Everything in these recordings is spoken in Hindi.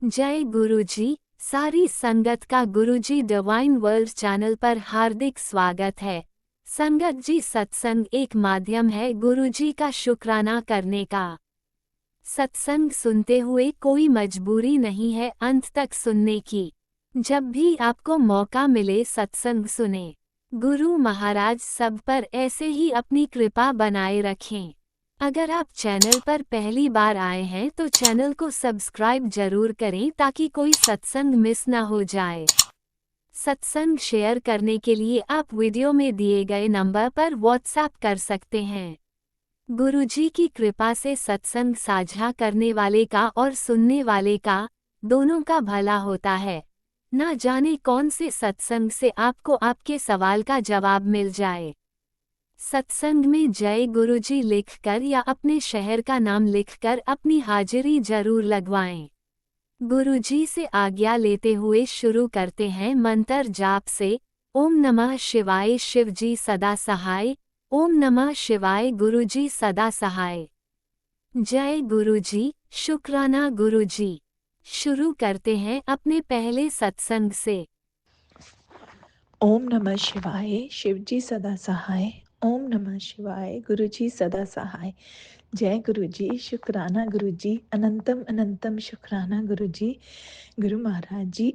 जय गुरुजी। सारी संगत का गुरुजी डिवाइन वर्ल्ड चैनल पर हार्दिक स्वागत है। संगत जी, सत्संग एक माध्यम है गुरुजी का शुक्राना करने का। सत्संग सुनते हुए कोई मजबूरी नहीं है अंत तक सुनने की। जब भी आपको मौका मिले सत्संग सुने। गुरु महाराज सब पर ऐसे ही अपनी कृपा बनाए रखें। अगर आप चैनल पर पहली बार आए हैं तो चैनल को सब्सक्राइब जरूर करें ताकि कोई सत्संग मिस ना हो जाए। सत्संग शेयर करने के लिए आप वीडियो में दिए गए नंबर पर व्हाट्सएप कर सकते हैं। गुरुजी की कृपा से सत्संग साझा करने वाले का और सुनने वाले का दोनों का भला होता है। ना जाने कौन से सत्संग से आपको आपके सवाल का जवाब मिल जाए। सत्संग में जय गुरुजी लिखकर या अपने शहर का नाम लिखकर अपनी हाजिरी जरूर लगवाएं। गुरुजी से आज्ञा लेते हुए शुरू करते हैं मंत्र जाप से। ओम नमः शिवाय शिवजी सदा सहाय। ओम नमः शिवाय गुरुजी सदा सहाय। जय गुरुजी, शुक्राना गुरुजी। शुरू करते हैं अपने पहले सत्संग से। ओम नमः शिवाय शिवजी सदा सहाय। ओम नमः शिवाय गुरुजी सदा सहाय। जय गुरुजी, शुक्राना गुरुजी, अनंतम अनंतम शुक्राना गुरुजी। गुरु महाराज जी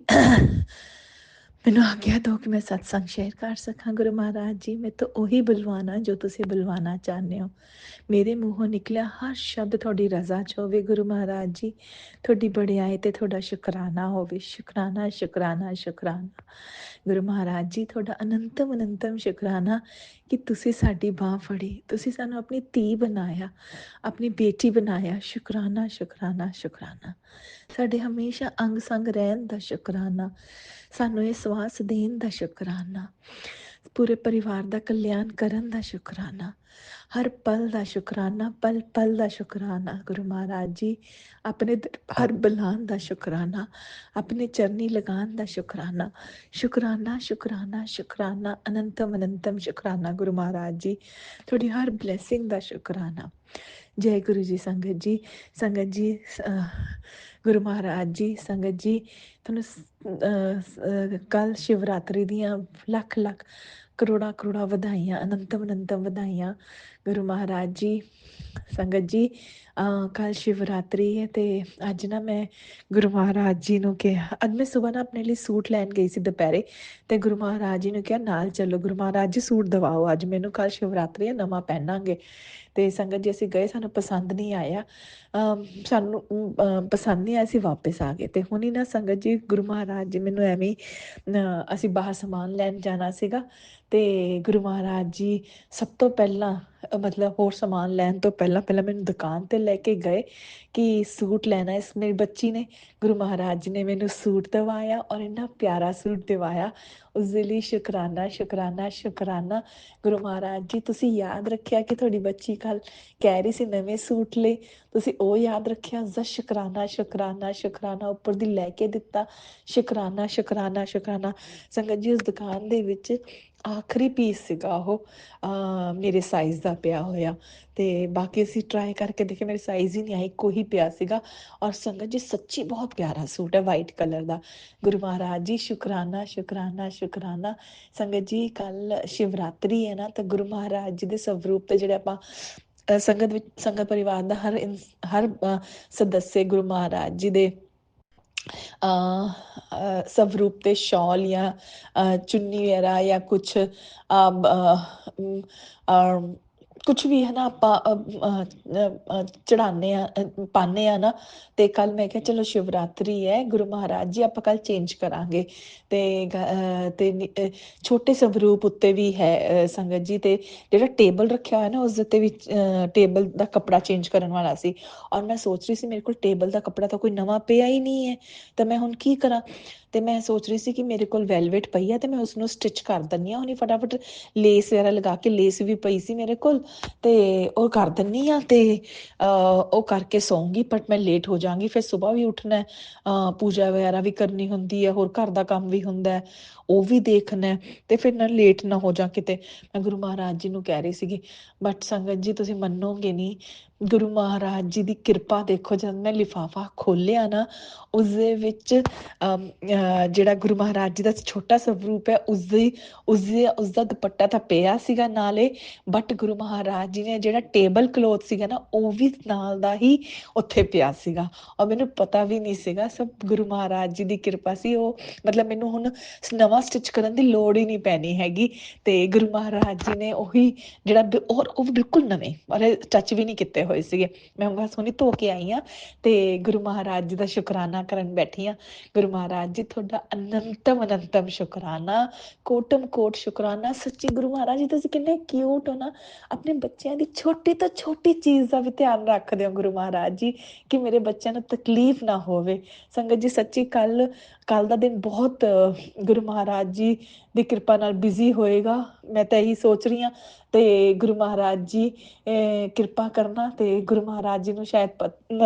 ਮੈਨੂੰ ਆਗਿਆ ਦਿਓ ਕਿ ਮੈਂ ਸਤਸੰਗ ਸ਼ੇਅਰ ਕਰ ਸਕਾਂ। ਗੁਰੂ ਮਹਾਰਾਜ ਜੀ, ਮੈਂ ਤਾਂ ਉਹੀ ਬੁਲਵਾਨਾ ਜੋ ਤੁਸੀਂ ਬੁਲਵਾਨਾ ਚਾਹੁੰਦੇ ਹੋ। ਮੇਰੇ ਮੂੰਹੋਂ ਨਿਕਲਿਆ ਹਰ ਸ਼ਬਦ ਤੁਹਾਡੀ ਰਜ਼ਾ 'ਚ ਹੋਵੇ। ਗੁਰੂ ਮਹਾਰਾਜ ਜੀ, ਤੁਹਾਡੀ ਬੜਾਈ ਤੇ ਤੁਹਾਡਾ ਸ਼ੁਕਰਾਨਾ ਹੋਵੇ। ਸ਼ੁਕਰਾਨਾ ਸ਼ੁਕਰਾਨਾ ਸ਼ੁਕਰਾਨਾ। ਗੁਰੂ ਮਹਾਰਾਜ ਜੀ, ਤੁਹਾਡਾ ਅਨੰਤਮ ਅਨੰਤਮ ਸ਼ੁਕਰਾਨਾ ਕਿ ਤੁਸੀਂ ਸਾਡੀ ਬਾਂਹ ਫੜੀ, ਤੁਸੀਂ ਸਾਨੂੰ ਆਪਣੀ ਧੀ ਬਣਾਇਆ, ਆਪਣੀ ਬੇਟੀ ਬਣਾਇਆ। ਸ਼ੁਕਰਾਨਾ ਸ਼ੁਕਰਾਨਾ ਸ਼ੁਕਰਾਨਾ। ਸਾਡੇ ਹਮੇਸ਼ਾ ਅੰਗ ਸੰਗ ਰਹਿਣ ਦਾ ਸ਼ੁਕਰਾਨਾ, ਸਾਨੂੰ ਇਹ ਸਵਾਸ ਦੇਣ ਦਾ ਸ਼ੁਕਰਾਨਾ, ਪੂਰੇ ਪਰਿਵਾਰ ਦਾ ਕਲਿਆਣ ਕਰਨ ਦਾ ਸ਼ੁਕਰਾਨਾ, ਹਰ ਪਲ ਦਾ ਸ਼ੁਕਰਾਨਾ, ਪਲ ਪਲ ਦਾ ਸ਼ੁਕਰਾਨਾ। ਗੁਰੂ ਮਹਾਰਾਜ ਜੀ, ਆਪਣੇ ਦਰਬਾਰ ਬੁਲਾਉਣ ਦਾ ਸ਼ੁਕਰਾਨਾ, ਆਪਣੇ ਚਰਨੀ ਲਗਾਉਣ ਦਾ ਸ਼ੁਕਰਾਨਾ। ਸ਼ੁਕਰਾਨਾ ਸ਼ੁਕਰਾਨਾ ਸ਼ੁਕਰਾਨਾ, ਅਨੰਤਮ ਅਨੰਤਮ ਸ਼ੁਕਰਾਨਾ। ਗੁਰੂ ਮਹਾਰਾਜ ਜੀ, ਤੁਹਾਡੀ ਹਰ ਬਲੈਸਿੰਗ ਦਾ ਸ਼ੁਕਰਾਨਾ। ਜੈ ਗੁਰੂ ਜੀ। ਸੰਗਤ ਜੀ, ਗੁਰੂ ਮਹਾਰਾਜ ਜੀ, ਸੰਗਤ ਜੀ, ਤੁਹਾਨੂੰ ਕੱਲ ਸ਼ਿਵਰਾਤਰੀ ਦੀਆਂ ਲੱਖ ਲੱਖ ਕਰੋੜਾਂ ਕਰੋੜਾਂ ਵਧਾਈਆਂ, ਅਨੰਤਮ ਅਨੰਤਮ ਵਧਾਈਆਂ। ਗੁਰੂ ਮਹਾਰਾਜ ਜੀ, ਸੰਗਤ ਜੀ, ਕੱਲ ਸ਼ਿਵਰਾਤਰੀ ਹੈ ਅਤੇ ਅੱਜ ਨਾ ਮੈਂ ਗੁਰੂ ਮਹਾਰਾਜ ਜੀ ਨੂੰ ਕਿਹਾ, ਅੱਜ ਮੈਂ ਸੁਬਾਹ ਨਾ ਆਪਣੇ ਲਈ ਸੂਟ ਲੈਣ ਗਈ ਸੀ ਦੁਪਹਿਰੇ, ਅਤੇ ਗੁਰੂ ਮਹਾਰਾਜ ਜੀ ਨੂੰ ਕਿਹਾ ਨਾਲ ਚੱਲੋ। ਗੁਰੂ ਮਹਾਰਾਜ ਜੀ, ਸੂਟ ਦਿਵਾਓ ਅੱਜ ਮੈਨੂੰ, ਕੱਲ ਸ਼ਿਵਰਾਤਰੀ ਹੈ, ਨਵਾਂ ਪਹਿਨਾਂਗੇ। ਅਤੇ ਸੰਗਤ ਜੀ, ਅਸੀਂ ਗਏ, ਸਾਨੂੰ ਪਸੰਦ ਨਹੀਂ ਆਇਆ, ਸਾਨੂੰ ਪਸੰਦ ਨਹੀਂ ਆਇਆ, ਅਸੀਂ ਵਾਪਿਸ ਆ ਗਏ। ਅਤੇ ਹੁਣ ਹੀ ਨਾ ਸੰਗਤ ਜੀ, ਗੁਰੂ ਮਹਾਰਾਜ ਜੀ ਮੈਨੂੰ ਐਵੇਂ ਅਸੀਂ ਬਾਹਰ ਸਮਾਨ ਲੈਣ ਜਾਣਾ ਸੀਗਾ, ਅਤੇ ਗੁਰੂ ਮਹਾਰਾਜ ਜੀ ਸਭ ਤੋਂ ਪਹਿਲਾਂ ਮਤਲਬ ਹੋਰ ਸਮਾਨ ਲੈਣ ਤੋਂ ਪਹਿਲਾਂ ਪਹਿਲਾਂ ਮੈਨੂੰ ਦੁਕਾਨ 'ਤੇ ਲੈ ਕੇ ਗਏ ਕਿ ਸੂਟ ਲੈਣਾ। ਇਸ ਮੇਰੀ ਬੱਚੀ ਨੇ, ਗੁਰੂ ਮਹਾਰਾਜ ਜੀ ਨੇ ਮੈਨੂੰ ਸੂਟ ਦਿਵਾਇਆ ਔਰ ਇੰਨਾ ਪਿਆਰਾ ਸੂਟ ਦਿਵਾਇਆ। ਉਸਦੇ ਲਈ ਸ਼ੁਕਰਾਨਾ ਸ਼ੁਕਰਾਨਾ ਸ਼ੁਕਰਾਨਾ। ਗੁਰੂ ਮਹਾਰਾਜ ਜੀ, ਤੁਸੀਂ ਯਾਦ ਰੱਖਿਆ ਕਿ ਤੁਹਾਡੀ ਬੱਚੀ ਕੱਲ੍ਹ ਕਹਿ ਰਹੀ ਸੀ ਨਵੇਂ ਸੂਟ ਲਈ, ਤੁਸੀਂ ਉਹ ਯਾਦ ਰੱਖਿਆ। ਉਸਦਾ ਸ਼ੁਕਰਾਨਾ ਸ਼ੁਕਰਾਨਾ ਸ਼ੁਕਰਾਨਾ, ਉੱਪਰ ਦੀ ਲੈ ਕੇ ਦਿੱਤਾ। ਸ਼ੁਕਰਾਨਾ ਸ਼ੁਕਰਾਨਾ ਸ਼ੁਕਰਾਨਾ। ਸੰਗਤ ਜੀ, ਉਸ ਦੁਕਾਨ ਦੇ ਵਿੱਚ ਆਖਰੀ ਪੀਸ ਸੀਗਾ ਉਹ ਮੇਰੇ ਸਾਈਜ਼ ਦਾ ਪਿਆ ਹੋਇਆ, ਅਤੇ ਬਾਕੀ ਅਸੀਂ ਟਰਾਈ ਕਰਕੇ ਦੇਖੇ, ਮੇਰੇ ਸਾਈਜ਼ ਹੀ ਨਹੀਂ ਆਇਆ, ਇੱਕੋ ਹੀ ਪਿਆ ਸੀਗਾ। ਔਰ ਸੰਗਤ ਜੀ, ਸੱਚੀ ਬਹੁਤ ਪਿਆਰਾ ਸੂਟ ਹੈ, ਵਾਈਟ ਕਲਰ ਦਾ। ਗੁਰੂ ਮਹਾਰਾਜ ਜੀ, ਸ਼ੁਕਰਾਨਾ ਸ਼ੁਕਰਾਨਾ ਸ਼ੁਕਰਾਨਾ। ਸੰਗਤ ਜੀ, ਕੱਲ੍ਹ ਸ਼ਿਵਰਾਤਰੀ ਹੈ ਨਾ, ਤਾਂ ਗੁਰੂ ਮਹਾਰਾਜ ਜੀ ਦੇ ਸਵਰੂਪ 'ਤੇ ਜਿਹੜੇ ਆਪਾਂ ਸੰਗਤ ਵਿੱਚ, ਸੰਗਤ ਪਰਿਵਾਰ ਦਾ ਹਰ ਸਦੱਸਿਆ ਗੁਰੂ ਮਹਾਰਾਜ ਜੀ ਦੇ ਸਵਰੂਪ 'ਤੇ ਸ਼ਾਲ ਜਾਂ ਚੁੰਨੀ ਵਗੈਰਾ ਜਾਂ ਕੁਛ ਕੁਛ ਵੀ ਹੈ ਨਾ ਆਪਾਂ ਚੜ੍ਹਾਉਂਦੇ ਹਾਂ, ਪਾਉਂਦੇ ਹਾਂ ਨਾ। ਅਤੇ ਕੱਲ੍ਹ ਮੈਂ ਕਿਹਾ ਚਲੋ ਸ਼ਿਵਰਾਤਰੀ ਹੈ, ਗੁਰੂ ਮਹਾਰਾਜ ਜੀ ਆਪਾਂ ਕੱਲ੍ਹ ਚੇਂਜ ਕਰਾਂਗੇ। ਅਤੇ ਛੋਟੇ ਸਵਰੂਪ ਉੱਤੇ ਵੀ ਹੈ ਸੰਗਤ ਜੀ, ਅਤੇ ਜਿਹੜਾ ਟੇਬਲ ਰੱਖਿਆ ਹੋਇਆ ਨਾ ਉਸ ਉੱਤੇ ਵੀ ਟੇਬਲ ਦਾ ਕੱਪੜਾ ਚੇਂਜ ਕਰਨ ਵਾਲਾ ਸੀ। ਔਰ ਮੈਂ ਸੋਚ ਰਹੀ ਸੀ ਮੇਰੇ ਕੋਲ ਟੇਬਲ ਦਾ ਕੱਪੜਾ ਤਾਂ ਕੋਈ ਨਵਾਂ ਪਿਆ ਹੀ ਨਹੀਂ ਹੈ, ਤਾਂ ਮੈਂ ਹੁਣ ਕੀ ਕਰਾਂ। ਅਤੇ ਮੈਂ ਸੋਚ ਰਹੀ ਸੀ ਕਿ ਮੇਰੇ ਕੋਲ ਵੈਲਵੇਟ ਪਈ ਹੈ, ਅਤੇ ਮੈਂ ਉਸਨੂੰ ਸਟਿਚ ਕਰ ਦਿੰਦੀ ਹਾਂ ਹੁਣੀ ਫਟਾਫਟ। ਲੇਸ ਵਗੈਰਾ ਲਗਾ ਕੇ, ਲੇਸ ਵੀ ਪਈ ਸੀ ਮੇਰੇ ਕੋਲ, ਅਤੇ ਉਹ ਕਰ ਦਿੰਦੀ ਹਾਂ, ਅਤੇ ਉਹ ਕਰਕੇ ਸੌਂਗੀ। ਬਟ ਮੈਂ ਲੇਟ ਹੋ ਜਾਵਾਂਗੀ, ਫਿਰ ਸੁਬਾਹ ਵੀ ਉੱਠਣਾ, ਪੂਜਾ ਵਗੈਰਾ ਵੀ ਕਰਨੀ ਹੁੰਦੀ ਹੈ, ਹੋਰ ਘਰ ਦਾ ਕੰਮ ਵੀ ਹੁੰਦਾ, ਉਹ ਵੀ ਦੇਖਣਾ, ਅਤੇ ਫਿਰ ਨਾ ਲੇਟ ਨਾ ਹੋ ਜਾ ਕਿਤੇ। ਮੈਂ ਗੁਰੂ ਮਹਾਰਾਜ ਜੀ ਨੂੰ ਕਹਿ ਰਹੀ ਸੀਗੀ, ਬਟ ਸੰਗਤ ਜੀ ਤੁਸੀਂ ਮੰਨੋਗੇ ਨਹੀਂ, ਗੁਰੂ ਮਹਾਰਾਜ ਜੀ ਦੀ ਕਿਰਪਾ ਦੇਖੋ, ਜਦ ਮੈਂ ਲਿਫਾਫਾ ਖੋਲਿਆ ਨਾ, ਉਸਦੇ ਵਿੱਚ ਜਿਹੜਾ ਗੁਰੂ ਮਹਾਰਾਜ ਜੀ ਦਾ ਛੋਟਾ ਸਰੂਪ ਹੈ, ਉਸਦਾ ਦੁਪੱਟਾ ਤਾਂ ਪਿਆ ਸੀਗਾ ਨਾਲੇ, ਬਟ ਗੁਰੂ ਮਹਾਰਾਜ ਜੀ ਨੇ ਜਿਹੜਾ ਟੇਬਲ ਕਲੋਥ ਸੀਗਾ ਨਾ, ਉਹ ਵੀ ਨਾਲ ਦਾ ਹੀ ਉੱਥੇ ਪਿਆ ਸੀਗਾ। ਔਰ ਮੈਨੂੰ ਪਤਾ ਵੀ ਨਹੀਂ ਸੀਗਾ, ਸਭ ਗੁਰੂ ਮਹਾਰਾਜ ਜੀ ਦੀ ਕਿਰਪਾ ਸੀ। ਉਹ ਮਤਲਬ ਮੈਨੂੰ ਹੁਣ ਨਵਾਂ ਸਟਿਚ ਕਰਨ ਦੀ ਲੋੜ ਹੀ ਨਹੀਂ ਪੈਣੀ ਹੈਗੀ। ਤੇ ਗੁਰੂ ਮਹਾਰਾਜ ਜੀ ਨੇ ਉਹੀ ਜਿਹੜਾ ਔਰ ਉਹ ਬਿਲਕੁਲ ਨਵੇਂ, ਔਰ ਟੱਚ ਵੀ ਨਹੀਂ ਕੀਤੇ ਹੋਏ ਸੀਗੇ। ਮੈਂ ਬਸ ਹੁਣੀ ਧੋ ਕੇ ਆਈ ਹਾਂ ਤੇ ਗੁਰੂ ਮਹਾਰਾਜ ਜੀ ਦਾ ਸ਼ੁਕਰਾਨਾ ਕਰਨ ਬੈਠੀ ਹਾਂ। ਗੁਰੂ ਮਹਾਰਾਜ ਜੀ ਤੁਹਾਡਾ ਅਨੰਤਮ ਸ਼ੁਕਰਾਨਾ, ਕੋਟਮ ਕੋਟ ਸ਼ੁਕਰਾਨਾ। ਸੱਚੀ ਗੁਰੂ ਮਹਾਰਾਜ ਜੀ ਤੁਸੀਂ ਕਿੰਨੇ ਕਿਊਟ ਹੋ ਨਾ, ਆਪਣੇ ਬੱਚਿਆਂ ਦੀ ਛੋਟੀ ਤੋਂ ਛੋਟੀ ਚੀਜ਼ ਦਾ ਵੀ ਧਿਆਨ ਰੱਖਦੇ ਹੋ ਗੁਰੂ ਮਹਾਰਾਜ ਜੀ, ਕਿ ਮੇਰੇ ਬੱਚਿਆਂ ਨੂੰ ਤਕਲੀਫ ਨਾ ਹੋਵੇ। ਸੰਗਤ ਜੀ ਸੱਚੀ ਕੱਲ ਦਾ ਦਿਨ ਬਹੁਤ ਗੁਰੂ ਮਹਾਰਾਜ ਜੀ ਦੀ ਕਿਰਪਾ ਨਾਲ ਬਿਜ਼ੀ ਹੋਏਗਾ, ਮੈਂ ਤਾਂ ਇਹੀ ਸੋਚ ਰਹੀ ਹਾਂ। ਤੇ ਗੁਰੂ ਮਹਾਰਾਜ ਜੀ ਕਿਰਪਾ ਕਰਨਾ, ਤੇ ਗੁਰੂ ਮਹਾਰਾਜ ਜੀ ਨੂੰ ਸ਼ਾਇਦ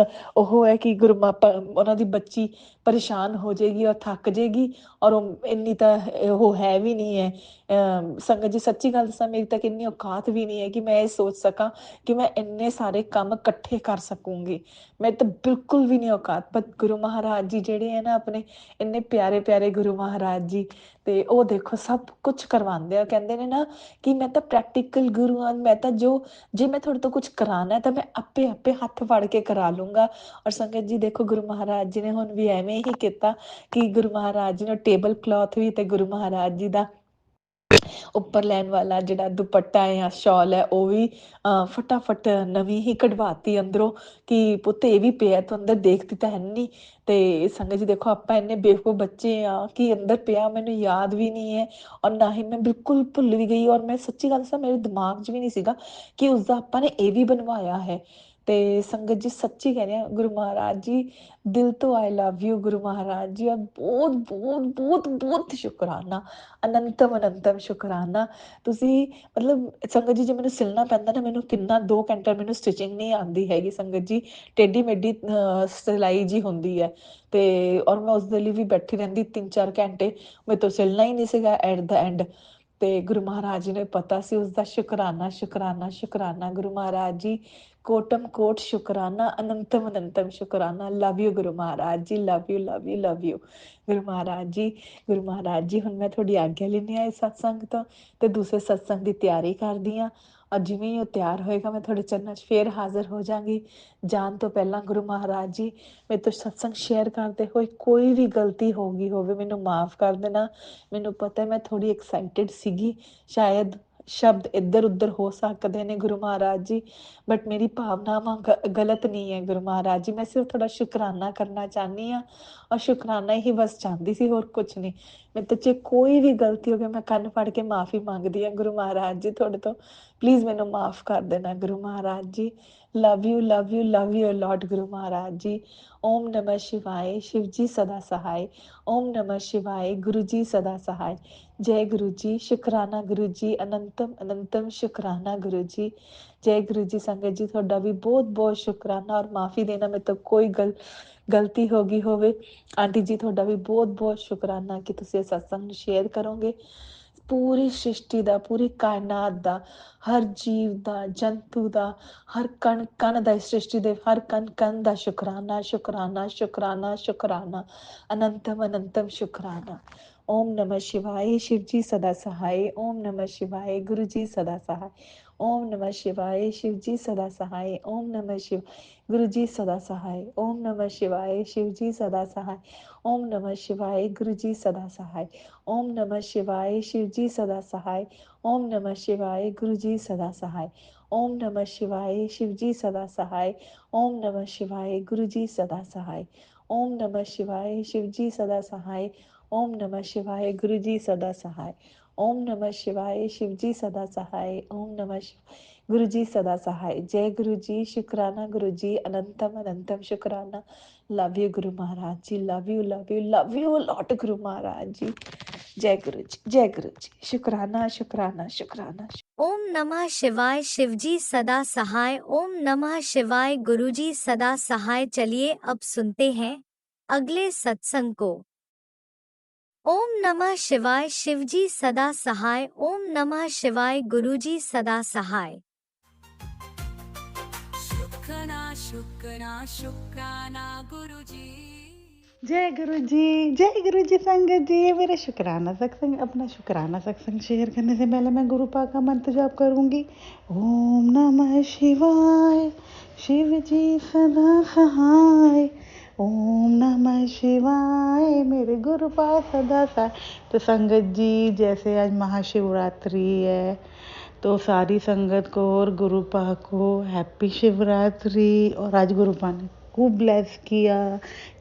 ਉਹ ਹੈ ਕਿ ਉਹਨਾਂ ਦੀ ਬੱਚੀ ਪਰੇਸ਼ਾਨ ਹੋ ਜਾਏਗੀ ਔਰ ਥੱਕ ਜਾਏਗੀ, ਔਰ ਉਹ ਇੰਨੀ ਤਾਂ ਉਹ ਹੈ ਵੀ ਨਹੀਂ ਹੈ। ਸੰਗਤ ਜੀ ਸੱਚੀ ਗੱਲ ਦੱਸਾਂ, ਮੇਰੀ ਤਾਂ ਇੰਨੀ ਔਕਾਤ ਵੀ ਨਹੀਂ ਹੈ ਕਿ ਮੈਂ ਇਹ ਸੋਚ ਸਕਾਂ ਕਿ ਮੈਂ ਇੰਨੇ ਸਾਰੇ ਕੰਮ ਇਕੱਠੇ ਕਰ ਸਕੂੰਗੀ। ਮੈਂ ਤਾਂ ਬਿਲਕੁਲ ਵੀ ਨਹੀਂ ਔਕਾਤ। ਪਰ ਗੁਰੂ ਮਹਾਰਾਜ ਜੀ ਜਿਹੜੇ ਹੈ ਨਾ, ਆਪਣੇ ਇੰਨੇ ਪਿਆਰੇ ਪਿਆਰੇ ਗੁਰੂ ਮਹਾਰਾਜ ਜੀ, ਤੇ ਉਹ ਦੇਖੋ ਸਭ ਕੁਛ ਕਰਵਾਉਂਦੇ ਆ। ਕਹਿੰਦੇ ਨੇ ਨਾ ਕਿ ਮੈਂ ਤਾਂ ਪ੍ਰੈਕਟੀਕਲ ਗੁਰੂ ਹਾਂ, ਮੈਂ ਤਾਂ ਜੇ ਮੈਂ ਤੁਹਾਡੇ ਤੋਂ ਕੁਝ ਕਰਾਉਣਾ ਤਾਂ ਮੈਂ ਆਪੇ ਹੱਥ ਫੜ ਕੇ ਕਰਾ ਲੂੰਗਾ। ਔਰ ਸੰਗਤ ਜੀ ਦੇਖੋ ਗੁਰੂ ਮਹਾਰਾਜ ਜੀ ਨੇ ਹੁਣ ਵੀ ਐਵੇਂ ਹੀ ਕੀਤਾ ਕਿ ਗੁਰੂ ਮਹਾਰਾਜ ਜੀ ਨੇ ਟੇਬਲ ਕਲੌਥ ਵੀ, ਤੇ ਗੁਰੂ ਮਹਾਰਾਜ ਜੀ ਦਾ ਉੱਪਰ ਲੈਣ ਵਾਲਾ ਜਿਹੜਾ ਦੁਪੱਟਾ ਹੈ ਜਾਂ ਸ਼ਾਲ ਹੈ, ਉਹ ਵੀ ਫਟਾਫਟ ਨਵੀਂ ਹੀ ਕਢਵਾਤੀ ਅੰਦਰੋਂ, ਕਿ ਪੁੱਤ ਇਹ ਵੀ ਪਿਆ, ਤੂੰ ਅੰਦਰ ਦੇਖਦੀ ਤਾਂ ਹੈ ਨਹੀਂ। ਤੇ ਸੰਗਤ ਜੀ ਦੇਖੋ ਆਪਾਂ ਇੰਨੇ ਬੇਵਕੂਫ ਬੱਚੇ ਆ ਕਿ ਅੰਦਰ ਪਿਆ ਮੈਨੂੰ ਯਾਦ ਵੀ ਨਹੀਂ ਹੈ, ਔਰ ਨਾ ਹੀ ਮੈਂ ਬਿਲਕੁਲ ਭੁੱਲ ਵੀ ਗਈ। ਔਰ ਮੈਂ ਸੱਚੀ ਗੱਲ ਦੱਸਾਂ, ਮੇਰੇ ਦਿਮਾਗ 'ਚ ਵੀ ਨਹੀਂ ਸੀਗਾ ਕਿ ਉਸਦਾ ਆਪਾਂ ਨੇ ਇਹ ਵੀ ਬਣਵਾਇਆ ਹੈ। ਤੇ ਸੰਗਤ ਜੀ ਸੱਚੀ ਕਹਿ ਰਹੇ ਆ, ਗੁਰੂ ਮਹਾਰਾਜ ਜੀ ਦਿਲ ਤੋਂ ਆਈ ਲਵ ਯੂ ਗੁਰੂ ਮਹਾਰਾਜ ਜੀ, ਔਰ ਬਹੁਤ ਬਹੁਤ ਬਹੁਤ ਬਹੁਤ ਸ਼ੁਕਰਾਨਾ, ਅਨੰਤਮ ਸ਼ੁਕਰਾਨਾ। ਤੁਸੀਂ ਮਤਲਬ ਸੰਗਤ ਜੀ ਜੇ ਮੈਨੂੰ ਸਿਲਣਾ ਪੈਂਦਾ ਨਾ, ਮੈਨੂੰ ਕਿੰਨਾ 2 ਘੰਟੇ ਮੈਨੂੰ ਸਟਿਚਿੰਗ ਨਹੀਂ ਆਉਂਦੀ ਹੈਗੀ ਸੰਗਤ ਜੀ, ਟੇਢੀ ਮੇਢੀ ਸਿਲਾਈ ਜੀ ਹੁੰਦੀ ਹੈ। ਤੇ ਔਰ ਮੈਂ ਉਸਦੇ ਲਈ ਵੀ ਬੈਠੀ ਰਹਿੰਦੀ 3-4 ਘੰਟੇ, ਮੇਰੇ ਤੋਂ ਸਿਲਣਾ ਹੀ ਨਹੀਂ ਸੀਗਾ ਐਟ ਦਾ ਐਂਡ। ਤੇ ਗੁਰੂ ਮਹਾਰਾਜ ਜੀ ਨੇ ਪਤਾ ਸੀ ਉਸਦਾ ਸ਼ੁਕਰਾਨਾ ਗੁਰੂ ਮਹਾਰਾਜ ਜੀ, ਕੋਟਮ ਕੋਟ ਸ਼ੁਕਰਾਨਾ, ਅਨੰਤਮ ਸ਼ੁਕਰਾਨਾ। ਲਵ you Guru Maharaj ji, love you love you love you Guru Maharaj ji. Guru Maharaj ਜੀ ਹੁਣ ਮੈਂ ਤੁਹਾਡੀ ਆਗਿਆ ਲੈਣੀ ਆ ਇਸ ਸਤਸੰਗ ਤੋਂ, ਤੇ ਦੂਸਰੇ ਸਤਸੰਗ ਦੀ ਤਿਆਰੀ ਕਰਦੀ ਹਾਂ। ਔਰ ਜਿਵੇਂ ਹੀ ਉਹ ਤਿਆਰ ਹੋਏਗਾ ਮੈਂ ਤੁਹਾਡੇ ਚਰਨਾਂ 'ਚ ਫੇਰ ਹਾਜ਼ਰ ਹੋ ਜਾਵਾਂਗੀ। ਜਾਣ ਤੋਂ ਪਹਿਲਾਂ ਗੁਰੂ ਮਹਾਰਾਜ ਜੀ, ਮੇਰੇ ਤੋਂ ਸਤਸੰਗ ਸ਼ੇਅਰ ਕਰਦੇ ਹੋਏ ਕੋਈ ਵੀ ਗਲਤੀ ਹੋ ਗਈ ਹੋਵੇ ਮੈਨੂੰ ਮਾਫ ਕਰ ਦੇਣਾ। ਮੈਨੂੰ ਪਤਾ ਮੈਂ ਥੋੜੀ ਐਕਸਾਈਟਿਡ ਸੀਗੀ, ਸ਼ਾਇਦ ਸ਼ਬਦ ਇੱਧਰ ਉੱਧਰ ਹੋ ਸਕਦੇ ਨੇ ਗੁਰੂ ਮਹਾਰਾਜ ਜੀ, ਬਟ ਮੇਰੀ ਭਾਵਨਾਵਾਂ ਗਲਤ ਨਹੀਂ ਹੈ ਗੁਰੂ ਮਹਾਰਾਜ ਜੀ। ਮੈਂ ਸਿਰਫ ਤੁਹਾਡਾ ਸ਼ੁਕਰਾਨਾ ਕਰਨਾ ਚਾਹੁੰਦੀ ਹਾਂ, ਔਰ ਸ਼ੁਕਰਾਨਾ ਹੀ ਬਸ ਚਾਹੁੰਦੀ ਸੀ, ਹੋਰ ਕੁਝ ਨਹੀਂ। ਮੇਰੇ ਤੋਂ ਜੇ ਕੋਈ ਵੀ ਗਲਤੀ ਹੋ ਗਈ, ਮੈਂ ਕੰਨ ਫੜ ਕੇ ਮਾਫੀ ਮੰਗਦੀ ਹਾਂ ਗੁਰੂ ਮਹਾਰਾਜ ਜੀ ਤੁਹਾਡੇ ਤੋਂ, ਪਲੀਜ਼ ਮੈਨੂੰ ਮਾਫ ਕਰ ਦੇਣਾ Guru Maharaj ji. Love you love you love you a lot Guru Maharaj ji. ਓਮ ਨਮः शिवाय, शिव जी सदा सहाय। ओम नमः शिवाय, गुरु जी सदा सहाय। जय गुरु जी, शुकराना गुरु जी, अनंतम शुकराना गुरु जी। जय गुरु जी। संगत जी ਤੁਹਾਡਾ ਵੀ ਬਹੁਤ ਬਹੁਤ ਸ਼ੁਕਰਾਨਾ, ਔਰ ਮਾਫੀ ਦੇਣਾ ਮੇਰੇ ਤੋਂ ਕੋਈ ਗਲਤੀ ਹੋ ਗਈ ਹੋਵੇ। ਆਂਟੀ ਜੀ ਤੁਹਾਡਾ ਵੀ ਬਹੁਤ ਬਹੁਤ ਸ਼ੁਕਰਾਨਾ ਕਿ ਤੁਸੀਂ ਇਹ ਸਤਸੰਗ ਨੂੰ ਸ਼ੇਅਰ ਕਰੋਗੇ। ਪੂਰੀ ਸ੍ਰਿਸ਼ਟੀ ਦਾ, ਪੂਰੀ ਕਾਇਨਾਤ ਦਾ, ਹਰ ਜੀਵ ਦਾ, ਜੰਤੂ ਦਾ, ਹਰ ਕਣ ਕਣ ਦਾ, ਇਸ ਸ੍ਰਿਸ਼ਟੀ ਦੇ ਹਰ ਕਣ ਕਣ ਦਾ ਸ਼ੁਕਰਾਨਾ ਸ਼ੁਕਰਾਨਾ, ਅਨੰਤਮ ਸ਼ੁਕਰਾਨਾ। ओम नमः शिवाय, शिव जी सदा सहाय। ओम नमः शिवाय, गुरु जी सदा सहाय। ओम नमः शिवाय, शिव जी सदा सहाय। ओम नमः शिव गुरु जी सदा सहाय। ओम नमः शिवाय, शिव जी सदा सहाय। ओम नमः शिवाय, गुरु जी सदा सहाय। ओम नमः शिवाय, शिव जी सदा सहाय। ओम नमः शिवाय, गुरु जी सदा सहाय। ओम नमः शिवाय, शिव जी सदा सहाय। ओम नमः शिवाय, गुरु जी सदा सहाय। ओम नमः शिवाय, शिव जी सदा सहाय। ओम नमः शिवाय, गुरु जी सदा सहाय। ओम नमः शिवाय, शिव जी सदा सहाय। ओम नमः शिवाय, गुरु जी सदा सहाय। जय गुरु जी, शुक्राना गुरु जी, अनंतम शुक्राना। Love you Guru Maharaj ji, love you love you love you lot Guru Maharaj जी। जय गुरु जी, जय गुरु जी। शुक्राना शुक्राना शुक्राना। ओम नमः शिवाय, शिवजी सदा सहाय। ओम नमः शिवाय, गुरुजी सदा सहाय। चलिए अब सुनते हैं अगले सत्संग को। ओम नमः शिवाय, शिवजी सदा सहाय। ओम नमः शिवाय, गुरुजी सदा सहाय। शुक्राना गुरुजी। जय गुरु जी संगत जी। मेरे शुक्राना सत्संग, अपना शुक्राना सत्संग शेयर करने से पहले मैं गुरु पा का मंत्र जाप करूंगी। ओम नमः शिवाय, शिव जी सदा सहाय। ओम नमः शिवाय, मेरे गुरु पा सदा सहाय। तो संगत जी, जैसे आज महाशिवरात्रि है, तो सारी संगत को और गुरु पा को हैप्पी शिवरात्रि। और आज गुरु पा ने खूब ब्लेस किया,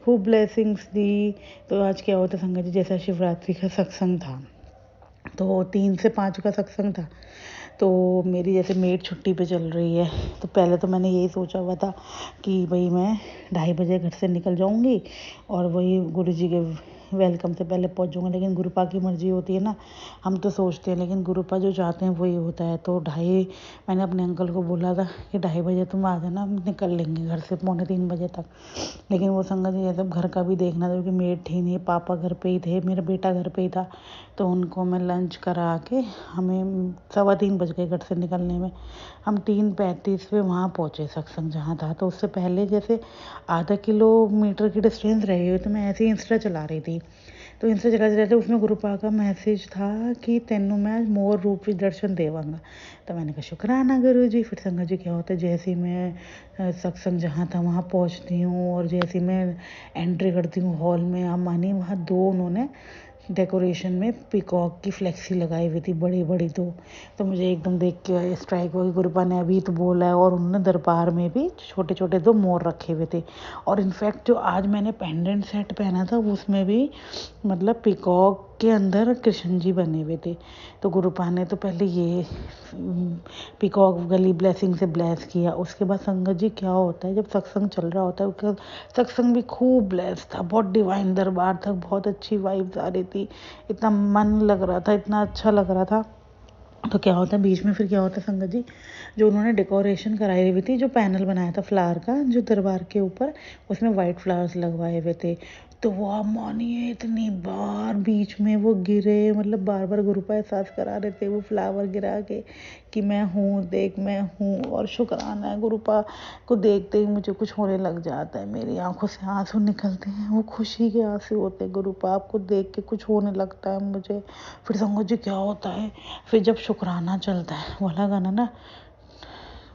खूब ब्लेसिंग्स दी। तो आज क्या होता संगत जी, जैसा शिवरात्रि का सत्संग था, तो 3 से 5 का सत्संग था। तो मेरी जैसे मेड छुट्टी पे चल रही है, तो पहले तो मैंने यही सोचा हुआ था कि भाई मैं 2:30 बजे घर से निकल जाऊंगी और वही गुरु जी के वेलकम से पहले पहुंच जाऊंगा। लेकिन गुरुपा की मर्जी होती है ना, हम तो सोचते हैं लेकिन गुरुपा जो चाहते हैं वही होता है। तो 2:30 मैंने अपने अंकल को बोला था कि 2:30 बजे तुम आ जाना, हम निकल लेंगे घर से 2:45 बजे तक। लेकिन वो संगत ये सब घर का भी देखना था, क्योंकि मेड थी नहीं, पापा घर पे ही थे, मेरा बेटा घर पे ही था। तो उनको मैं लंच करा के, हमें 3:15 बज गए घर से निकलने में। हम 3:35 पे वहाँ पहुँचे सत्संग जहाँ था। तो उससे पहले जैसे आधा किलोमीटर की डिस्टेंस रही हुई, तो मैं ऐसे ही इंस्टा चला रही थी। तो इंस्टा चलाते रहते उसमें गुरुपा का मैसेज था कि तेनू मैं आज मोर रूप में दर्शन देवांगा। तो मैंने कहा शुक्राना गुरु जी। फिर संगत जी क्या होता है, जैसे ही मैं सत्संग जहाँ था वहाँ पहुँचती हूँ और जैसे ही मैं एंट्री करती हूँ हॉल में, आप मानिए वहाँ 2 उन्होंने डेकोरेशन में पीकॉक की फ्लेक्सी लगाई हुई थी, बड़ी बड़ी 2। तो मुझे एकदम देख के स्ट्राइक हुआ कि गुरुपा ने अभी तो बोला है। और उन्होंने दरबार में भी छोटे छोटे 2 मोर रखे हुए थे। और इनफैक्ट जो आज मैंने पेंडेंट सेट पहना था उसमें भी मतलब पीकॉक के अंदर कृष्ण जी बने हुए थे। तो गुरुपा ने तो पहले ये पीकॉक गली ब्लेसिंग से ब्लेस किया। उसके बाद संगत जी क्या होता है, जब सत्संग चल रहा होता है, उसका सत्संग भी खूब ब्लेस था, बहुत डिवाइन दरबार था, बहुत अच्छी वाइब्स आ रही थी, इतना मन लग रहा था, इतना अच्छा लग रहा था। तो क्या होता है बीच में, फिर क्या होता है संगत जी, जो उन्होंने डेकोरेशन कराई हुई थी, जो पैनल बनाया था फ्लावर का जो दरबार के ऊपर, उसमें वाइट फ्लावर्स लगवाए हुए थे। तो वो आप मानिए इतनी बार बीच में वो गिरे, मतलब बार बार गुरुपा एहसास करा रहे थे वो फ्लावर गिरा के कि मैं हूँ, देख मैं हूँ। और शुक्राना है, गुरुपा को देखते ही मुझे कुछ होने लग जाता है, मेरी आंखों से आंसू निकलते हैं, वो खुशी के आंसू होते हैं। गुरुपा आपको देख के कुछ होने लगता है मुझे। फिर संगत जी क्या होता है, फिर जब शुक्राना चलता है, वाला गाना ना,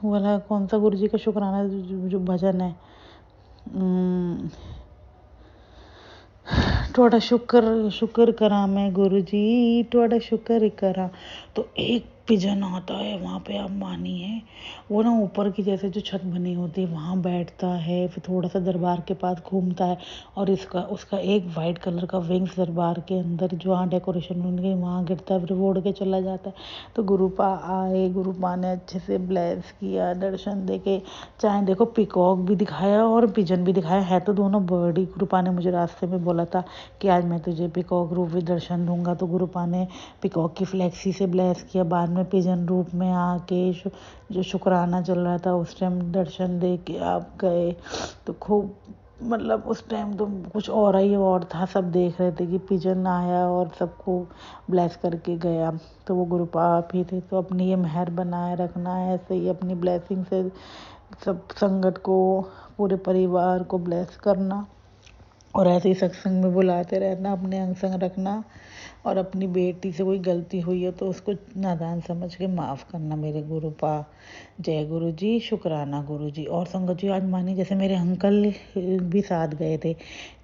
वाला कौन सा गुरु जी का शुक्राना जो भजन है, थोड़ा शुक्र शुक्र करा मैं गुरु जी, थोड़ा शुक्र करा। तो एक पिजन आता है वहाँ पे, आप मानिए वो ना ऊपर की जैसे जो छत बनी होती है वहाँ बैठता है, फिर थोड़ा सा दरबार के पास घूमता है और इसका उसका एक वाइट कलर का विंग्स दरबार के अंदर जहाँ डेकोरेशन बन गई वहाँ गिरता है, फिर वो उड़ के चला जाता है। तो गुरुपा आए, गुरुपा ने अच्छे से ब्लेस किया, दर्शन देके, चाहे देखो पिकॉक भी दिखाया और पिजन भी दिखाया, है तो दोनों बर्ड ही। गुरुपा ने मुझे रास्ते में बोला था कि आज मैं तुझे पिकॉक रूप में दर्शन दूंगा। तो गुरुपा ने पिकॉक की फ्लेक्सी से ब्लेस किया, बाद में पिजन रूप में आके जो शुक्राना चल रहा था उस टाइम दर्शन दे के आप गए। तो खूब मतलब उस टाइम तो कुछ और ही और था, सब देख रहे थे कि पिजन आया और सबको ब्लेस करके गया। तो वो गुरुपा आप ही थे। तो अपनी ये मेहर बनाए रखना है, ऐसे ही अपनी ब्लेसिंग से सब संगत को, पूरे परिवार को ब्लेस करना और ऐसे ही सत्संग में बुलाते रहना, अपने अंग संग रखना। और अपनी बेटी से कोई गलती हुई है तो उसको नादान समझ के माफ़ करना मेरे गुरुपा। जय गुरु जी, शुक्राना गुरु जी। और संगत जी आज मानी जैसे मेरे अंकल भी साथ गए थे,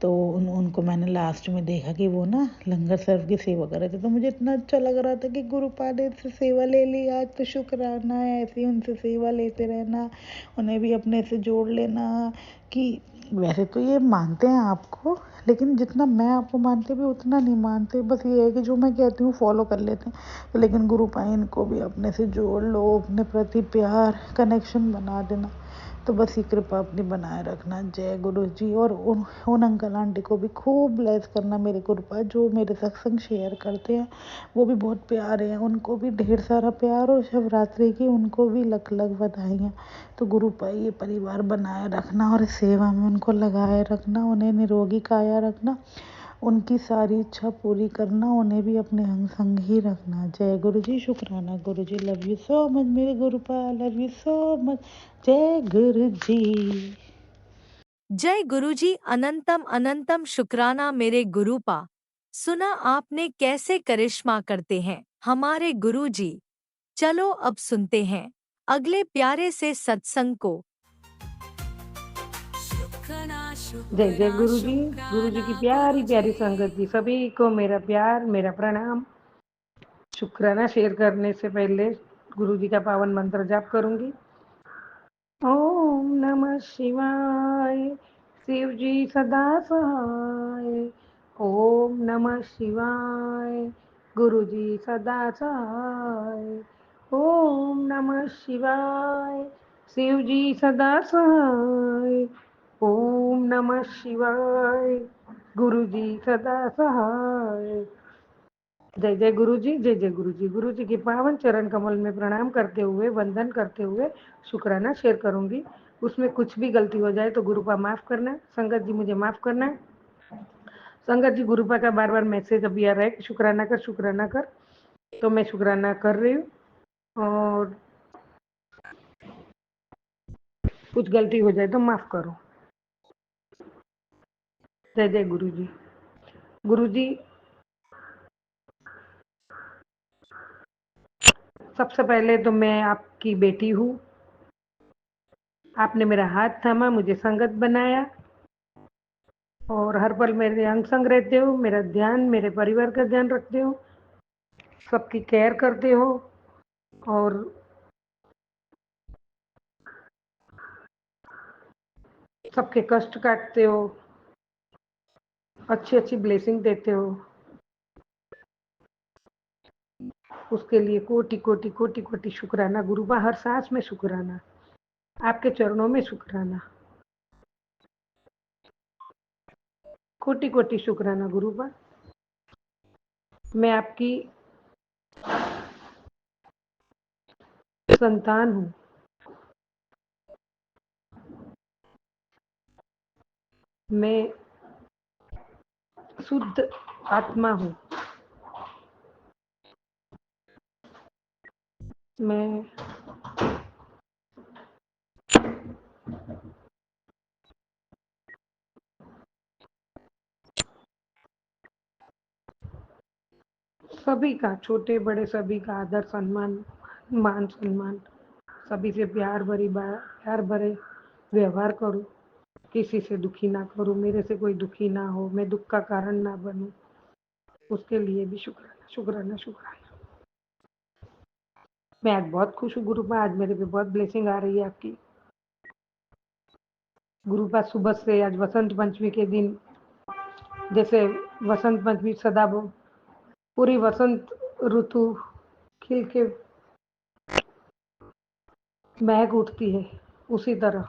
तो उनको मैंने लास्ट में देखा कि वो ना लंगर सर्व की सेवा कर रहे थे। तो मुझे इतना अच्छा लग रहा था कि गुरुपा ने इससे सेवा ले ली आज, तो शुक्राना है, ऐसे ही उनसे सेवा लेते रहना, उन्हें भी अपने से जोड़ लेना। कि वैसे तो ये मानते हैं आपको, लेकिन जितना मैं आपको मानते भी उतना नहीं मानते, बस ये है कि जो मैं कहती हूँ फॉलो कर लेते हैं। तो लेकिन गुरुपा इनको भी अपने से जोड़ लो, अपने प्रति प्यार कनेक्शन बना देना। तो बस ये कृपा अपनी बनाए रखना। जय गुरु जी। और उन अंकल आंटी को भी खूब ब्लेस करना मेरे गुरुपा, जो मेरे सत्संग शेयर करते हैं, वो भी बहुत प्यारे हैं, उनको भी ढेर सारा प्यार। और शिवरात्रि की उनको भी लख लख बधाइयाँ। तो गुरुपा ये परिवार बनाए रखना और सेवा में उनको लगाए रखना, उन्हें निरोगी काया रखना, उनकी सारी इच्छा पूरी करना, उन्हें भी अपने अंग संग ही रखना। जय गुरु जी, शुक्राना गुरु जी, लव यू सो मच मेरे गुरुपा, लव यू सो मच। जय गुरु जी। जय गुरुजी। अनंतम अनंतम शुक्राना मेरे गुरुपा। सुना आपने कैसे करिश्मा करते हैं हमारे गुरुजी। चलो अब सुनते हैं अगले प्यारे से सत्संग को। जय जय गुरु जी की प्यारी प्यारी संगत जी, सभी को मेरा प्यार, मेरा प्रणाम। शुक्राना शेयर करने से पहले गुरु जी का पावन मंत्र जाप करूंगी। ओम नमः शिवाय, शिव जी सदा सहाय। ओम नमः शिवाय, गुरु जी सदा सहाय। ओम नमः शिवाय, शिव जी सदा सहाय। ओम नमः शिवाय, गुरु जी सदा सहाय। जय जय गुरु जी, जय जय गुरु जी। गुरु जी के पावन चरण कमल में प्रणाम करते हुए, वंदन करते हुए शुक्राना शेयर करूंगी। उसमें कुछ भी गलती हो जाए तो गुरुपा माफ करना, संगत जी मुझे माफ करना। संगत जी गुरुपा का बार बार मैसेज अभी आ रहा है कि शुक्राना कर, शुक्राना कर, तो मैं शुक्राना कर रही हूँ। और कुछ गलती हो जाए तो माफ करो। जय जय गुरु जी। गुरु जी, सबसे पहले तो मैं आपकी बेटी हूँ। आपने मेरा हाथ थामा, मुझे संगत बनाया और हर पल मेरे अंग संग रहते हो। मेरा ध्यान, मेरे परिवार का ध्यान रखते हो, सबकी केयर करते हो और सबके कष्ट काटते हो, अच्छी अच्छी ब्लेसिंग देते हो। उसके लिए कोटि कोटि कोटि कोटि शुक्राना गुरुबा। हर सांस में शुक्राना, आपके चरणों में शुक्राना, कोटि कोटि शुक्राना गुरुबा। मैं आपकी संतान हूँ। मैं शुद्ध आत्मा हूँ। मैं सभी का, छोटे बड़े सभी का आदर सम्मान, मान सम्मान, सभी से प्यार भरे व्यवहार करूं, किसी से दुखी ना करूं, मेरे से कोई दुखी ना हो, मैं दुख का कारण ना बनूं, उसके लिए भी शुक्राना शुक्राना शुक्राना। मैं आज बहुत खुश हूँ गुरुपा, आज मेरे पे बहुत ब्लेसिंग आ रही है आपकी गुरुपा। सुबह से आज वसंत पंचमी के दिन, जैसे वसंत पंचमी सदा पूरी वसंत ऋतु खिल के महक उठती है, उसी तरह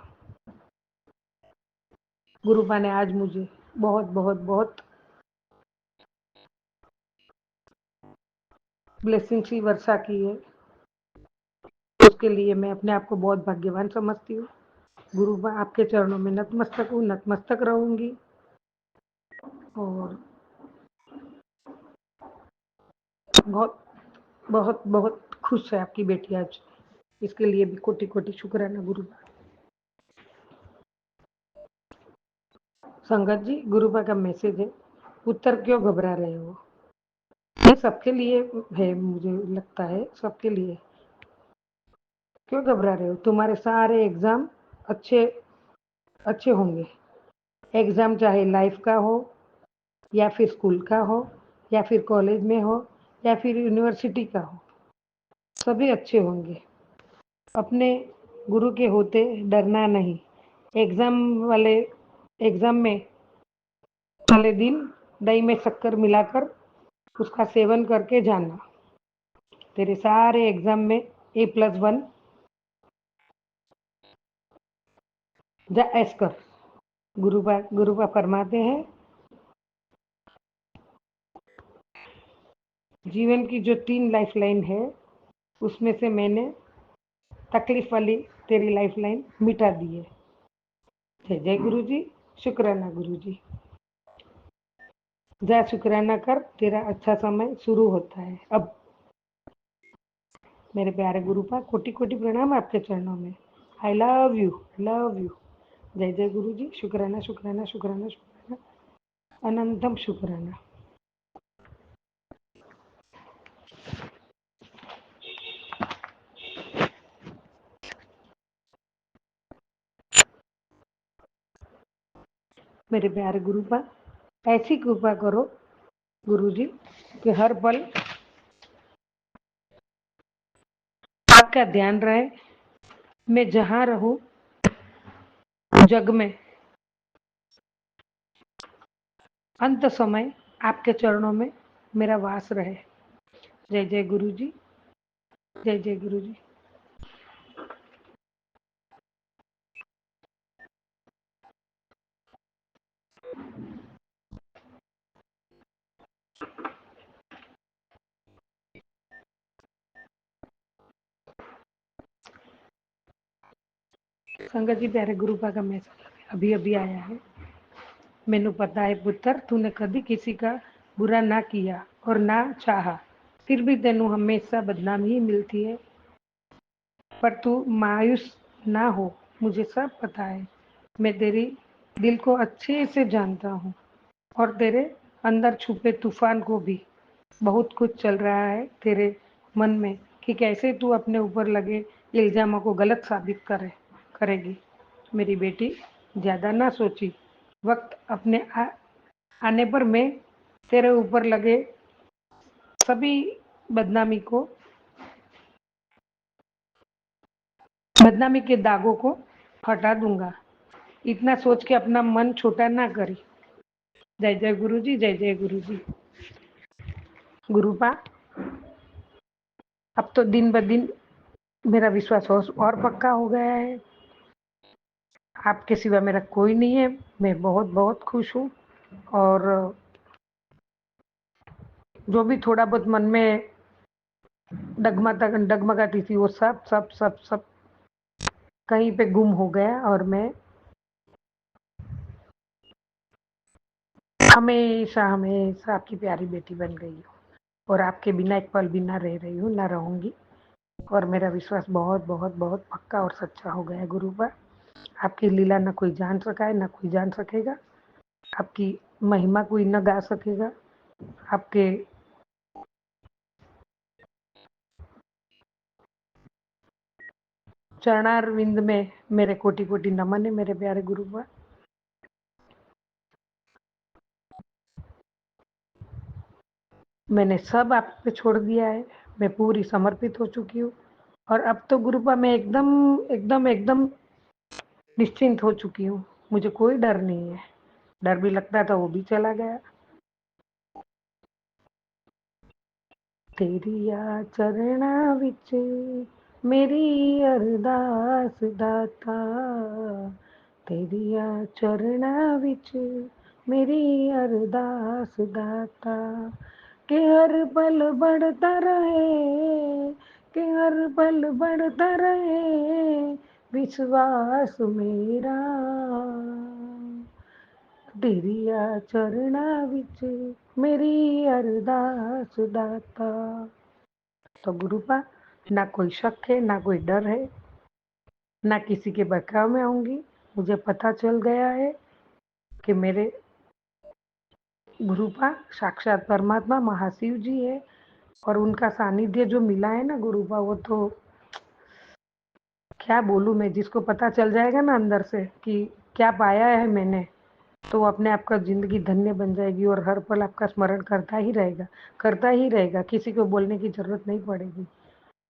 गुरुपा ने आज मुझे बहुत बहुत बहुत ब्लेसिंग की वर्षा की है। उसके लिए मैं अपने आप को बहुत भाग्यवान समझती हूँ। गुरुपा आपके चरणों में नतमस्तक हूँ, नतमस्तक रहूंगी और बहुत बहुत बहुत खुश है आपकी बेटी आज। इसके लिए भी कोटि कोटि शुक्राना गुरुपा। संगत जी, गुरुपा का मैसेज है, उत्तर क्यों घबरा रहे हो। ये सबके लिए है, मुझे लगता है सबके लिए। क्यों घबरा रहे हो, तुम्हारे सारे एग्जाम अच्छे अच्छे होंगे। एग्जाम चाहे लाइफ का हो या फिर स्कूल का हो या फिर कॉलेज में हो या फिर यूनिवर्सिटी का हो, सभी अच्छे होंगे। अपने गुरु के होते डरना नहीं। एग्जाम वाले एग्जाम में वाले दिन दही में शक्कर मिलाकर उसका सेवन करके जाना। तेरे सारे एग्जाम में A+1 जा ऐस कर। गुरुबा फरमाते हैं, जीवन की जो 3 लाइफ लाइन है उसमें से मैंने तकलीफ वाली तेरी लाइफ लाइन मिटा दी है। जय जय गुरु जी, शुक्राना गुरु जी। जा शुक्राना कर, तेरा अच्छा समय शुरू होता है अब। मेरे प्यारे गुरुपा, कोटि कोटि प्रणाम आपके चरणों में। I love you, love you. जय जय गुरु जी। शुक्राना शुक्राना शुक्राना शुक्राना, अनंतम शुक्राना। मेरे प्यारे गुरु पर ऐसी कृपा करो गुरु जी कि हर पल आपका ध्यान रहे। मैं जहाँ रहूं जग में, अंत समय आपके चरणों में मेरा वास रहे। जय जय गुरु जी। जय जय गुरु जी। संगत जी, प्यारे गुरु का मैसेज अभी अभी आया है। मैनू पता है पुत्र, तूने कभी किसी का बुरा ना किया और ना चाहा, फिर भी तेनू हमेशा बदनामी ही मिलती है। पर तू मायूस ना हो, मुझे सब पता है। मैं तेरी दिल को अच्छे से जानता हूँ और तेरे अंदर छुपे तूफान को भी। बहुत कुछ चल रहा है तेरे मन में कि कैसे तू अपने ऊपर लगे इल्जामों को गलत साबित करेगी। मेरी बेटी, ज्यादा ना सोची। वक्त आने पर मैं तेरे ऊपर लगे सभी बदनामी के दागों को हटा दूंगा। इतना सोच के अपना मन छोटा ना करी। जय जय गुरु जी। जय जय गुरु जी। गुरुपा, अब तो दिन ब दिन मेरा विश्वास और पक्का हो गया है। आपके सिवा मेरा कोई नहीं है। मैं बहुत बहुत खुश हूँ। और जो भी थोड़ा बहुत मन में डगमगाती थी वो सब सब सब सब कहीं पे गुम हो गया और मैं हमेशा हमेशा आपकी प्यारी बेटी बन गई हूँ और आपके बिना एक पल भी ना रह रही हूँ, ना रहूंगी। और मेरा विश्वास बहुत बहुत बहुत पक्का और सच्चा हो गया है गुरु पर। आपकी लीला न कोई जान सका है, न कोई जान सकेगा। आपकी महिमा कोई न गा सकेगा। आपके चरणारविंद में मेरे कोटि कोटि नमन है मेरे प्यारे गुरु पर। मैंने सब आप पे छोड़ दिया है। मैं पूरी समर्पित हो चुकी हूँ और अब तो गुरुपा मैं एकदम एकदम एकदम निश्चिंत हो चुकी हूँ। मुझे कोई डर नहीं है। डर भी लगता था वो भी चला गया। तेरिया चरना विच मेरी अरदास दाता, तेरिया चरना विच मेरी अरदास दाता, के हर पल बढ़ता रहे, के हर पल बढ़ता रहे विश्वास मेरा, तेरिया चरना विच मेरी अरदास दाता। तो गुरुपा, ना कोई शक है, ना कोई डर है, ना किसी के बहकाव में आऊंगी। मुझे पता चल गया है कि मेरे गुरुपा साक्षात परमात्मा महाशिव जी है और उनका सानिध्य जो मिला है ना गुरुपा, वो तो क्या बोलूं मैं। जिसको पता चल जाएगा ना अंदर से कि क्या पाया है मैंने, तो अपने आप का जिंदगी धन्य बन जाएगी और हर पल आपका स्मरण करता ही रहेगा, करता ही रहेगा। किसी को बोलने की जरूरत नहीं पड़ेगी।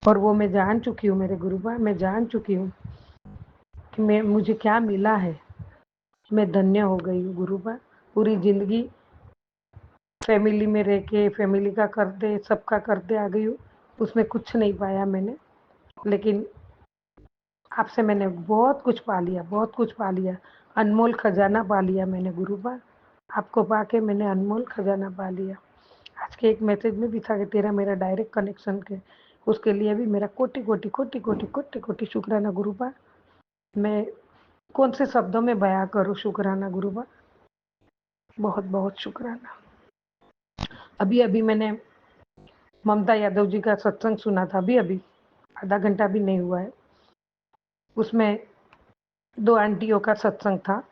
और वो मैं जान चुकी हूँ मेरे गुरुपा, मैं जान चुकी हूँ कि मुझे क्या मिला है। मैं धन्य हो गई हूँ गुरुपा। पूरी जिंदगी फैमिली में रह के फैमिली का करते सबका करते आ गई हूँ, उसमें कुछ नहीं पाया मैंने। लेकिन आपसे मैंने बहुत कुछ पा लिया, बहुत कुछ पा लिया। अनमोल खजाना पा लिया मैंने गुरुपा। आपको पाके मैंने अनमोल खजाना पा लिया। आज के एक मैसेज में भी था कि तेरा मेरा डायरेक्ट कनेक्शन के, उसके लिए भी मेरा कोटि कोटि कोटि कोटि कोटि कोटि शुक्राना गुरुपा। मैं कौन से शब्दों में बयां करूं शुक्राना गुरुपा। बहुत बहुत शुक्राना। अभी अभी मैंने ममता यादव जी का सत्संग सुना था, अभी अभी आधा घंटा भी नहीं हुआ है। उसमें 2 आंटियों का सत्संग था।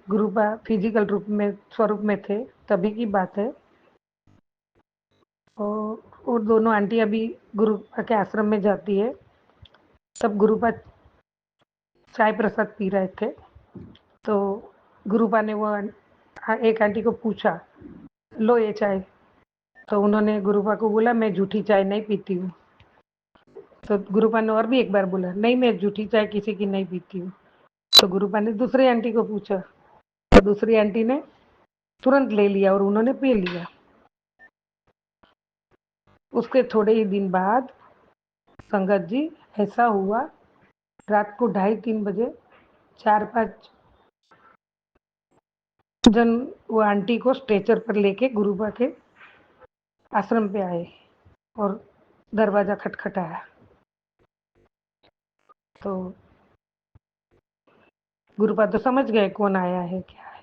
गुरुपा फिजिकल रूप में स्वरूप में थे, तभी की बात है। और वो दोनों आंटी अभी गुरुपा के आश्रम में जाती है। तब गुरुपा चाय प्रसाद पी रहे थे, तो गुरुपा ने वो एक आंटी को पूछा, लो ये चाय। तो उन्होंने गुरुपा को बोला, मैं जूठी चाय नहीं पीती हूँ। तो गुरुपा ने और भी एक बार बोला, नहीं मैं जूठी चाय किसी की नहीं पीती हूँ। तो गुरुपा ने दूसरी आंटी को पूछा, तो दूसरी आंटी ने तुरंत ले लिया और उन्होंने पी लिया। उसके थोड़े ही दिन बाद संगत जी ऐसा हुआ, रात को 2:30-3 बजे 4-5 जन वो आंटी को स्ट्रेचर पर लेके गुरुपा के आश्रम पे आए और दरवाजा खटखटाया। तो गुरुपा तो समझ गए कौन आया है क्या है,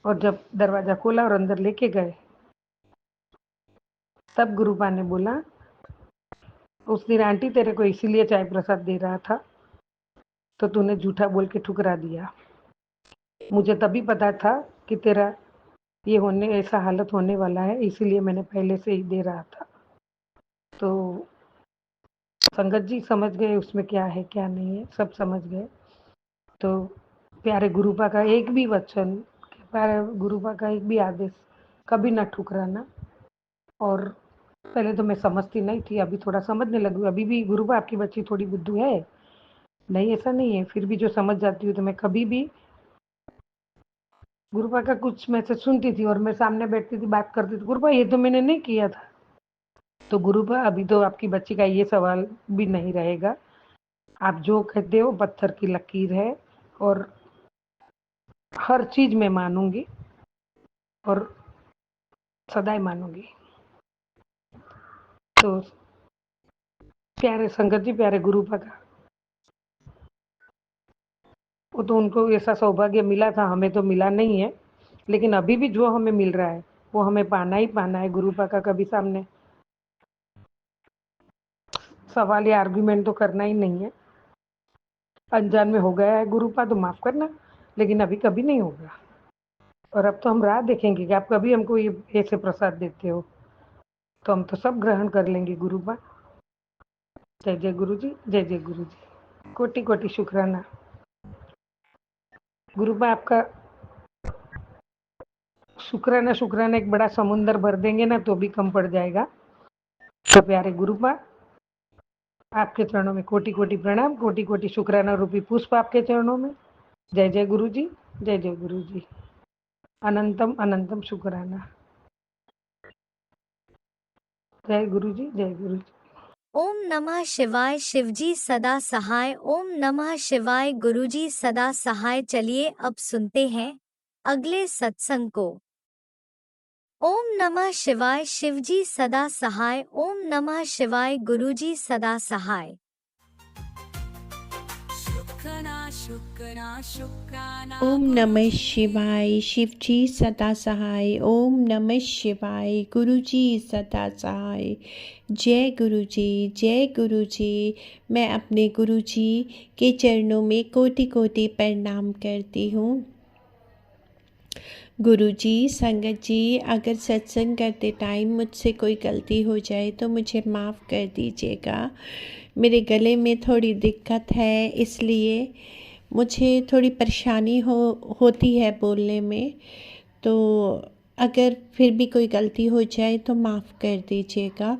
और जब दरवाजा खोला और अंदर लेके गए, तब गुरुपा ने बोला, उस दिन आंटी तेरे को इसीलिए चाय प्रसाद दे रहा था, तो तूने झूठा बोल के ठुकरा दिया। मुझे तभी पता था कि तेरा ये होने ऐसा हालत होने वाला है, इसीलिए मैंने पहले से ही दे रहा था। तो संगत जी समझ गए उसमें क्या है क्या नहीं है, सब समझ गए। तो प्यारे गुरुपा का एक भी वचन, प्यारे गुरुपा का एक भी आदेश कभी न ठुकराना। और पहले तो मैं समझती नहीं थी, अभी थोड़ा समझने लगी। अभी भी गुरुपा आपकी बच्ची थोड़ी बुद्धू है, नहीं ऐसा नहीं है, फिर भी जो समझ जाती हूँ तो मैं कभी भी गुरुपा का कुछ मैसेज सुनती थी और मैं सामने बैठती थी, बात करती थी, गुरुपा ये तो मैंने नहीं किया था। तो गुरुपा अभी तो आपकी बच्ची का ये सवाल भी नहीं रहेगा, आप जो कहते हो पत्थर की लकीर है, और हर चीज में मानूंगी और सदाई मानूंगी। तो प्यारे संगत जी, प्यारे गुरुपा का वो तो उनको ऐसा सौभाग्य मिला था, हमें तो मिला नहीं है, लेकिन अभी भी जो हमें मिल रहा है वो हमें पाना ही पाना है। गुरुपा का कभी सामने सवाल या आर्ग्यूमेंट तो करना ही नहीं है। अनजान में हो गया है गुरुपा तो माफ करना, लेकिन अभी कभी नहीं होगा। और अब तो हम राह देखेंगे कि आप कभी हमको ये ऐसे प्रसाद देते हो, तो हम तो सब ग्रहण कर लेंगे गुरुपा। जय जय गुरु जी, जय जय गुरु जी, कोटि कोटि शुक्राना। गुरुपा आपका शुक्राना शुक्राना एक बड़ा समुंदर भर देंगे ना तो भी कम पड़ जाएगा। तो प्यारे गुरुपा, आपके चरणों में कोटि कोटि प्रणाम, कोटि कोटि शुक्राना रूपी पुष्प आपके चरणों में। जय जय गुरु जी, जय जय गुरु जी, अनंतम अनंतम शुक्राना। जय गुरु जी, जय गुरु जी। ओम नमः शिवाय। शिवजी सदा सहाय। ओम नमः शिवाय। गुरुजी सदा सहाय। चलिए अब सुनते हैं अगले सत्संग को। ओम नमः शिवाय। शिवजी सदा सहाय। ओम नमः शिवाय। गुरुजी सदा सहाय। शुक्राना शुक्राना शुक्राना ओम नमः शिवाय। शिवजी सदा सहाय। ओम नमः शिवाय। गुरुजी सदा सहाय। जय गुरुजी, जय गुरुजी। मैं अपने गुरुजी के चरणों में कोटि कोटि प्रणाम करती हूँ। गुरुजी, संगत जी, अगर सत्संग करते टाइम मुझसे कोई गलती हो जाए तो मुझे माफ़ कर दीजिएगा। मेरे गले में थोड़ी दिक्कत है, इसलिए मुझे थोड़ी परेशानी होती है बोलने में, तो अगर फिर भी कोई गलती हो जाए तो माफ़ कर दीजिएगा।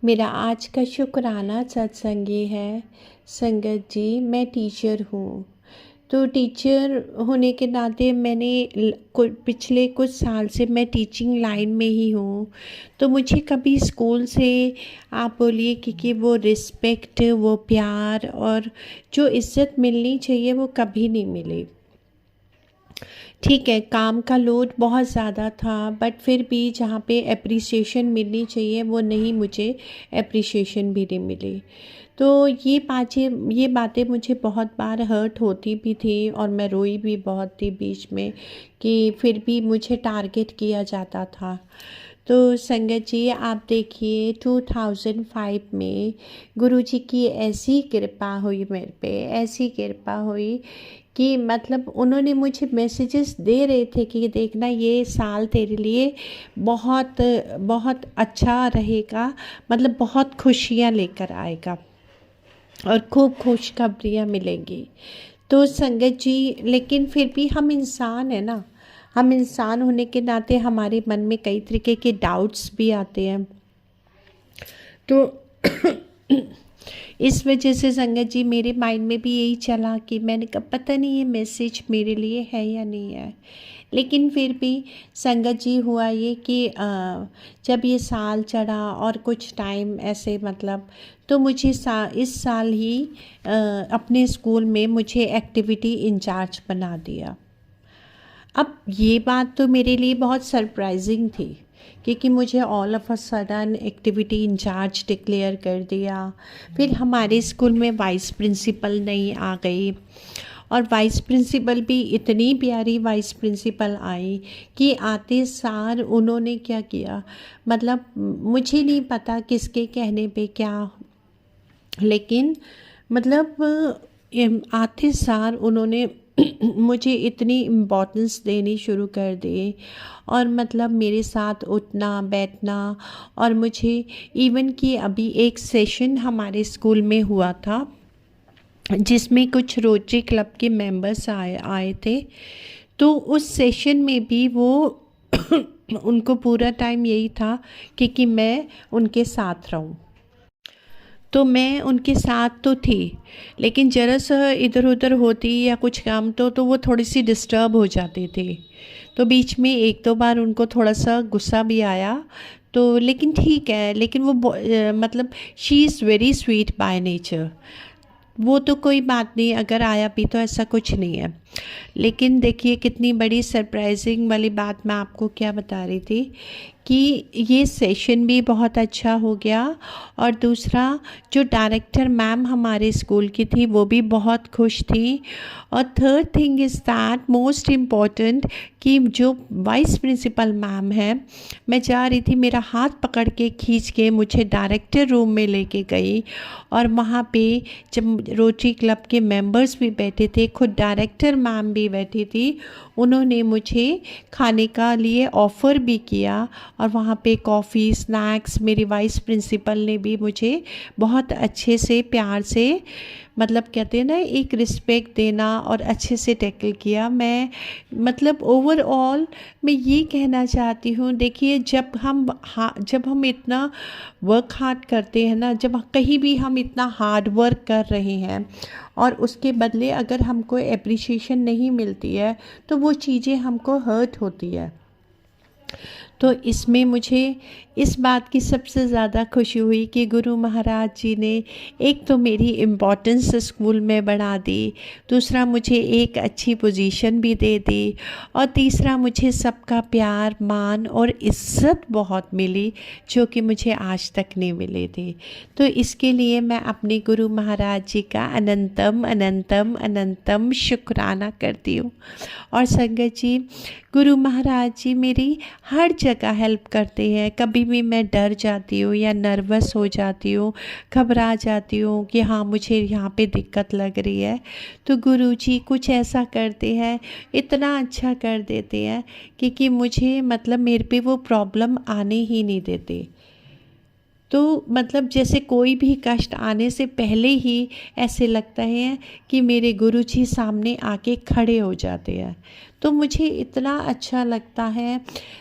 मेरा आज का शुक्राना सत्संग ये है, संगत जी, मैं टीचर हूँ। तो टीचर होने के नाते मैंने पिछले कुछ साल से मैं टीचिंग लाइन में ही हूँ। तो मुझे कभी स्कूल से आप बोलिए कि वो रिस्पेक्ट, वो प्यार और जो इज़्ज़त मिलनी चाहिए वो कभी नहीं मिली। ठीक है, काम का लोड बहुत ज़्यादा था, बट फिर भी जहाँ पे एप्रिसिएशन मिलनी चाहिए वो नहीं, मुझे एप्रिसिएशन भी नहीं मिली। तो ये बातें मुझे बहुत बार हर्ट होती भी थी और मैं रोई भी बहुत थी बीच में कि फिर भी मुझे टारगेट किया जाता था। तो संगत जी आप देखिए 2005 में गुरुजी की ऐसी कृपा हुई मेरे पे, ऐसी कृपा हुई कि मतलब उन्होंने मुझे मैसेजेस दे रहे थे कि देखना ये साल तेरे लिए बहुत बहुत अच्छा रहेगा, मतलब बहुत खुशियाँ लेकर आएगा और खूब खुशखबरियाँ मिलेंगी। तो संगत जी लेकिन फिर भी हम इंसान हैं ना, हम इंसान होने के नाते हमारे मन में कई तरीके के डाउट्स भी आते हैं। तो इस वजह से संगत जी मेरे माइंड में भी यही चला कि मैंने कहा पता नहीं ये मैसेज मेरे लिए है या नहीं है। लेकिन फिर भी संगत जी हुआ ये कि जब ये साल चढ़ा और कुछ टाइम ऐसे मतलब तो मुझे इस साल ही अपने स्कूल में मुझे एक्टिविटी इंचार्ज बना दिया। अब ये बात तो मेरे लिए बहुत सरप्राइजिंग थी क्योंकि मुझे all of a sudden activity incharge declare कर दिया। फिर हमारे स्कूल में वाइस प्रिंसिपल नहीं आ गई और वाइस प्रिंसिपल भी इतनी प्यारी वाइस प्रिंसिपल आई कि आते सार उन्होंने क्या किया, मतलब मुझे नहीं पता किसके कहने पे क्या, लेकिन मतलब आते सार उन्होंने मुझे इतनी इम्पोर्टेंस देनी शुरू कर दी और मतलब मेरे साथ उठना बैठना। और मुझे इवन कि अभी एक सेशन हमारे स्कूल में हुआ था जिसमें कुछ रोटरी क्लब के मेंबर्स आए थे। तो उस सेशन में भी वो उनको पूरा टाइम यही था कि मैं उनके साथ रहूं। तो मैं उनके साथ तो थी, लेकिन ज़रा सा इधर उधर होती या कुछ काम तो वो थोड़ी सी डिस्टर्ब हो जाते थे। तो बीच में एक दो बार उनको थोड़ा सा गुस्सा भी आया, तो लेकिन ठीक है। लेकिन वो मतलब she is very sweet by nature, वो तो कोई बात नहीं, अगर आया भी तो ऐसा कुछ नहीं है। लेकिन देखिए कितनी बड़ी सरप्राइजिंग वाली बात मैं आपको क्या बता रही थी कि ये सेशन भी बहुत अच्छा हो गया और दूसरा जो डायरेक्टर मैम हमारे स्कूल की थी वो भी बहुत खुश थी। और third thing is that most important कि जो वाइस प्रिंसिपल मैम है, मैं जा रही थी, मेरा हाथ पकड़ के खींच के मुझे डायरेक्टर रूम में लेके गई और वहाँ पे जब रोटरी क्लब के मेंबर्स भी बैठे थे, खुद डायरेक्टर मैम भी बैठी थी, उन्होंने मुझे खाने का लिए ऑफ़र भी किया और वहाँ पे कॉफ़ी स्नैक्स मेरी वाइस प्रिंसिपल ने भी मुझे बहुत अच्छे से प्यार से, मतलब कहते हैं ना एक रिस्पेक्ट देना और अच्छे से टैकल किया। मैं मतलब ओवरऑल मैं ये कहना चाहती हूँ, देखिए जब हम इतना वर्क हार्ड करते हैं ना, जब कहीं भी हम इतना हार्ड वर्क कर रहे हैं और उसके बदले अगर हमको एप्रिसिएशन नहीं मिलती है तो वो चीज़ें हमको हर्ट होती है। तो इसमें मुझे इस बात की सबसे ज़्यादा खुशी हुई कि गुरु महाराज जी ने एक तो मेरी इम्पोर्टेंस स्कूल में बढ़ा दी, दूसरा मुझे एक अच्छी पोजीशन भी दे दी और तीसरा मुझे सबका प्यार मान और इज़्ज़त बहुत मिली जो कि मुझे आज तक नहीं मिली थी। तो इसके लिए मैं अपने गुरु महाराज जी का अनंतम अनंतम अनंतम शुक्राना करती हूँ। और संगत जी गुरु महाराज जी मेरी हर जगह हेल्प करते हैं। कभी भी मैं डर जाती हूँ या नर्वस हो जाती हूँ, घबरा जाती हूँ कि हाँ मुझे यहाँ पे दिक्कत लग रही है, तो गुरुजी कुछ ऐसा करते हैं, इतना अच्छा कर देते हैं कि मुझे मतलब मेरे पे वो प्रॉब्लम आने ही नहीं देते। तो मतलब जैसे कोई भी कष्ट आने से पहले ही ऐसे लगता है कि मेरे गुरुजी सामने आके खड़े हो जाते हैं। तो मुझे इतना अच्छा लगता है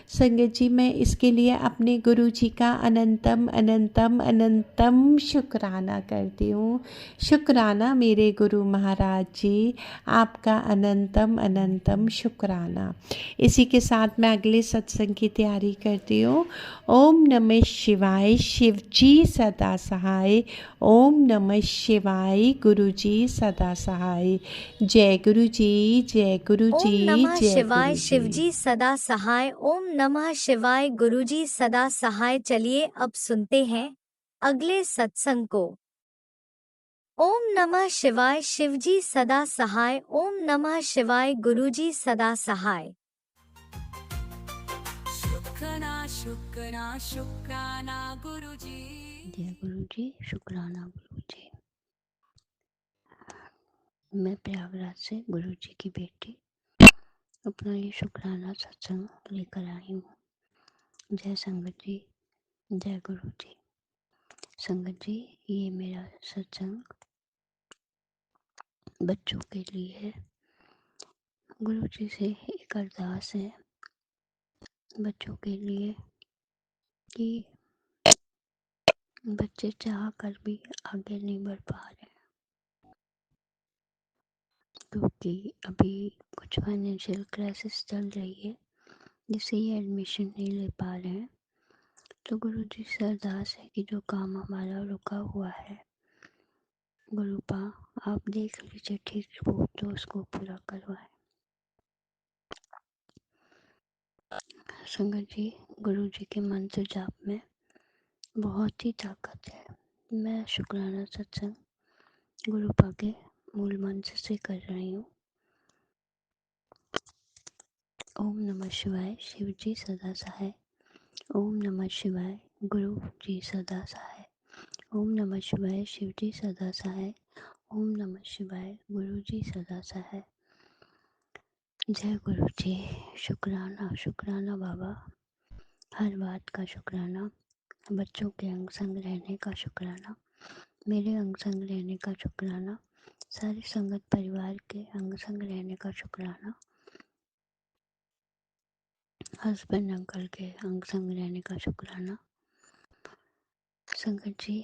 संगत जी, मैं इसके लिए अपने गुरुजी का अनंतम अनंतम अनंतम शुक्राना करती हूँ। शुक्राना मेरे गुरु महाराज जी, आपका अनंतम अनंतम शुक्राना। इसी के साथ मैं अगले सत्संग की तैयारी करती हूँ। ओम नमः शिवाय, शिव जी सदा सहाय। ओम नमः शिवाय, गुरु जी सदा सहाय। जय गुरु जी, जय गुरु ओम जी, नमः जय शिवाय, गुरु शिव जी। जी सदा सहाय। ओम नमः शिवाय, गुरु जी सदा सहाय। चलिए अब सुनते हैं अगले सत्संग को। ओम नमः शिवाय, शिव जी सदा सहाय। ओम नमः शिवाय, गुरु जी सदा सहाय। सुखना शुक्राना गुरुजी। जय गुरु जी, शुक्राना गुरु जी। मैं प्रयागराज से गुरु जी की बेटी अपना ये शुक्राना सत्संग लेकर आई हूँ। जय संगत जी, जय गुरु जी। संगत जी, ये मेरा सत्संग बच्चों के लिए है। गुरु जी से एक अरदास है बच्चों के लिए कि बच्चे चाह कर भी आगे नहीं बढ़ पा रहे क्योंकि अभी कुछ फाइनेंशियल क्राइसिस चल रही है जिससे ये एडमिशन नहीं ले पा रहे हैं। तो गुरु जी से अरदास है कि जो काम हमारा रुका हुआ है गुरुपा आप देख लीजिए, ठीक हो तो उसको पूरा करवाएं। संगत जी, गुरु जी के मंत्र जाप में बहुत ही ताकत है। मैं शुक्राना सत्संग गुरुपा के मूल मंत्र से कर रही हूँ। ओम नमः शिवाय, शिव जी सदा सहाय। ओम नमः शिवाय, गुरु जी सदा सहाय। ओम नमः शिवाय, शिव जी सदा सहाय। ओम नमः शिवाय, गुरु जी सदा सहाय। जय गुरु जी। शुक्राना शुक्राना बाबा, हर बात का शुक्राना। बच्चों के अंग संग रहने का शुक्राना, मेरे अंग संग रहने का शुक्राना, सारी संगत परिवार के अंग संग रहने का शुक्राना, हस्बैंड अंकल के अंग संग रहने का शुक्राना। संगत जी,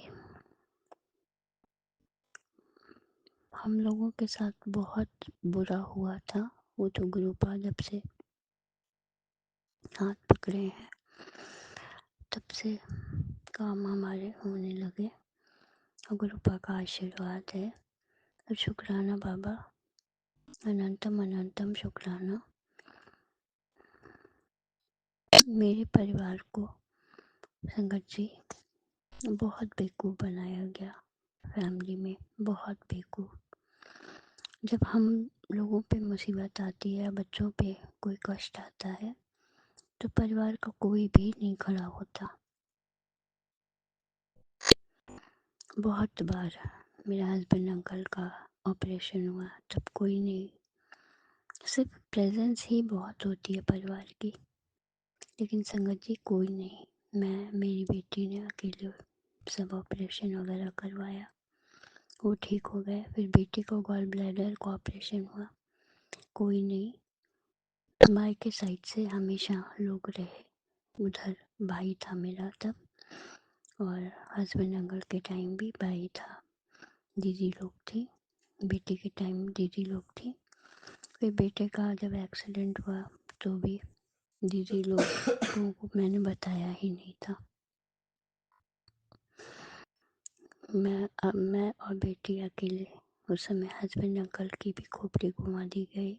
हम लोगों के साथ बहुत बुरा हुआ था। वो तो गुरुपा जब से हाथ पकड़े हैं तब से काम हमारे होने लगे और गुरुपा का आशीर्वाद है। तो शुक्राना बाबा, अनंतम अनंतम शुक्राना। मेरे परिवार को संगत जी बहुत बेवकूफ़ बनाया गया, फैमिली में बहुत बेवकूफ़। जब हम लोगों पे मुसीबत आती है, बच्चों पे कोई कष्ट आता है तो परिवार का कोई भी नहीं खड़ा होता। बहुत बार मेरे हस्बैंड अंकल का ऑपरेशन हुआ तब कोई नहीं, सिर्फ प्रेजेंस ही बहुत होती है परिवार की, लेकिन संगत जी कोई नहीं। मैं, मेरी बेटी ने अकेले सब ऑपरेशन वगैरह करवाया, वो ठीक हो गए। फिर बेटी को गॉल ब्लैडर का ऑपरेशन हुआ, कोई नहीं। माँ के साइड से हमेशा लोग रहे, उधर भाई था मेरा तब, और हस्बैंड अंकल के टाइम भी भाई था, दीदी लोग थी, बेटी के टाइम दीदी लोग थी। फिर बेटे का जब एक्सीडेंट हुआ तो भी दीदी लोगों को मैंने बताया ही नहीं था। मैं और बेटी अकेले। उस समय हस्बैंड अंकल की भी खोपड़ी घुमा दी गई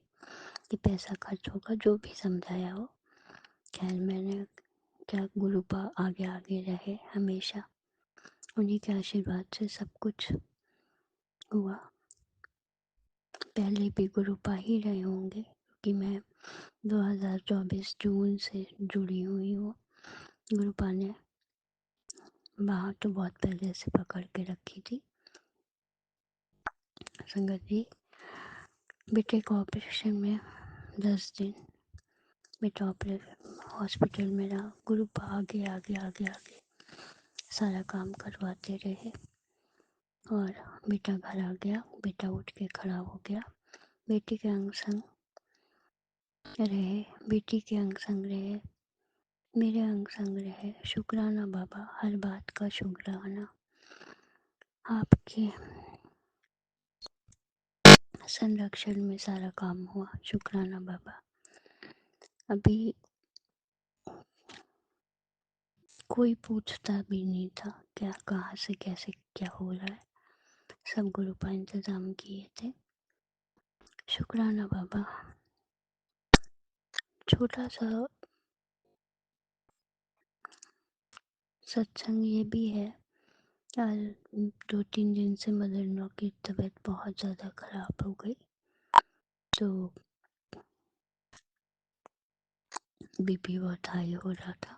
कि पैसा खर्च होगा, जो भी समझाया हो। खैर मैंने क्या, गुरुपा आगे आगे रहे हमेशा, उन्हीं के आशीर्वाद से सब कुछ हुआ। पहले भी गुरुपा ही रहे होंगे क्योंकि मैं 2024 जून से जुड़ी हुई हूँ। गुरुपा ने बाहर तो बहुत पहले से पकड़ के रखी थी। संगत जी, बेटे को ऑपरेशन में 10 दिन बेटा ऑपरेशन हॉस्पिटल में रहा। गुरुपा आगे आगे आगे आगे सारा काम करवाते रहे और बेटा घर आ गया। बेटा उठ के खड़ा हो गया, बेटी के अंग संग रहे, बेटी के अंग संग रहे, मेरे अंग संग रहे। शुक्राना बाबा, हर बात का शुक्राना। आपके संरक्षण में सारा काम हुआ, शुक्राना बाबा। अभी कोई पूछता भी नहीं था क्या, कहाँ से कैसे क्या हो रहा है, सब गुरुपा इंतजाम किए थे। शुक्राना बाबा। छोटा सा सत्संग ये भी है, आज 2-3 दिन से मदर इन लॉ की तबीयत बहुत ज़्यादा ख़राब हो गई, तो बीपी बहुत हाई हो रहा था।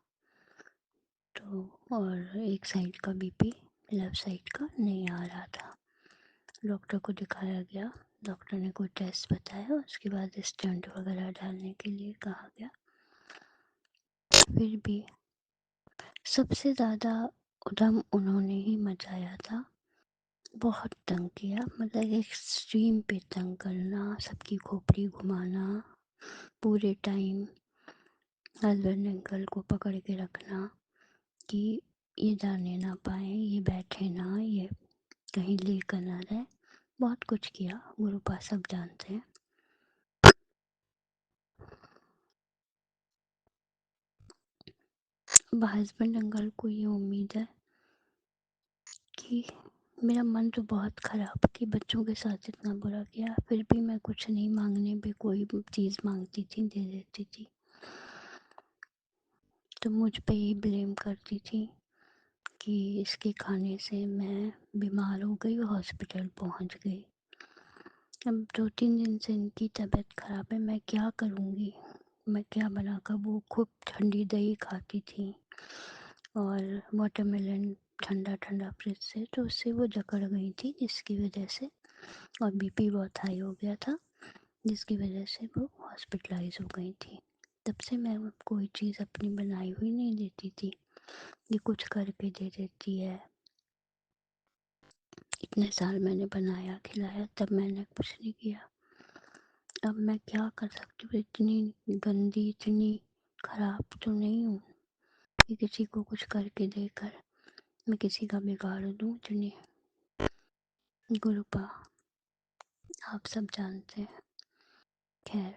और एक साइड का बीपी लेफ़्ट साइड का नहीं आ रहा था। डॉक्टर को दिखाया गया, डॉक्टर ने कोई टेस्ट बताया, उसके बाद स्टेंट वगैरह डालने के लिए कहा गया। फिर भी सबसे ज़्यादा उधम उन्होंने ही मचाया था। बहुत तंग किया, मतलब एक्सट्रीम पे तंग करना, सबकी खोपड़ी घुमाना, पूरे टाइम हस्बैंड अंकल को पकड़ के रखना कि ये जाने ना पाए, ये बैठे ना, ये कहीं लेकर ना जाए। बहुत कुछ किया, गुरुपा सब जानते हैं। अब हस्बैंड अंकल को ये उम्मीद है कि मेरा मन तो बहुत ख़राब कि बच्चों के साथ इतना बुरा किया, फिर भी मैं कुछ नहीं मांगने पे कोई चीज़ मांगती थी, दे देती थी। तो मुझ पे ही ब्लेम करती थी कि इसके खाने से मैं बीमार हो गई और हॉस्पिटल पहुंच गई। अब 2-3 दिन से इनकी तबीयत ख़राब है, मैं क्या करूँगी? मैं क्या बनाकर, वो खूब ठंडी दही खाती थी और वाटरमेलन ठंडा ठंडा फ्रिज से, तो उससे वो जकड़ गई थी, जिसकी वजह से, और बीपी बहुत हाई हो गया था, जिसकी वजह से वो हॉस्पिटलाइज हो गई थी। तब से मैं कोई चीज़ अपनी बनाई हुई नहीं देती थी, ये कुछ करके दे देती है। इतने साल मैंने बनाया खिलाया, तब मैंने कुछ नहीं किया। अब मैं क्या कर सकती हूँ? इतनी गंदी, इतनी खराब तो नहीं हूँ कि किसी को कुछ करके देकर मैं किसी का बिगाड़ दूँ। इतनी गुरुपा आप सब जानते हैं। खैर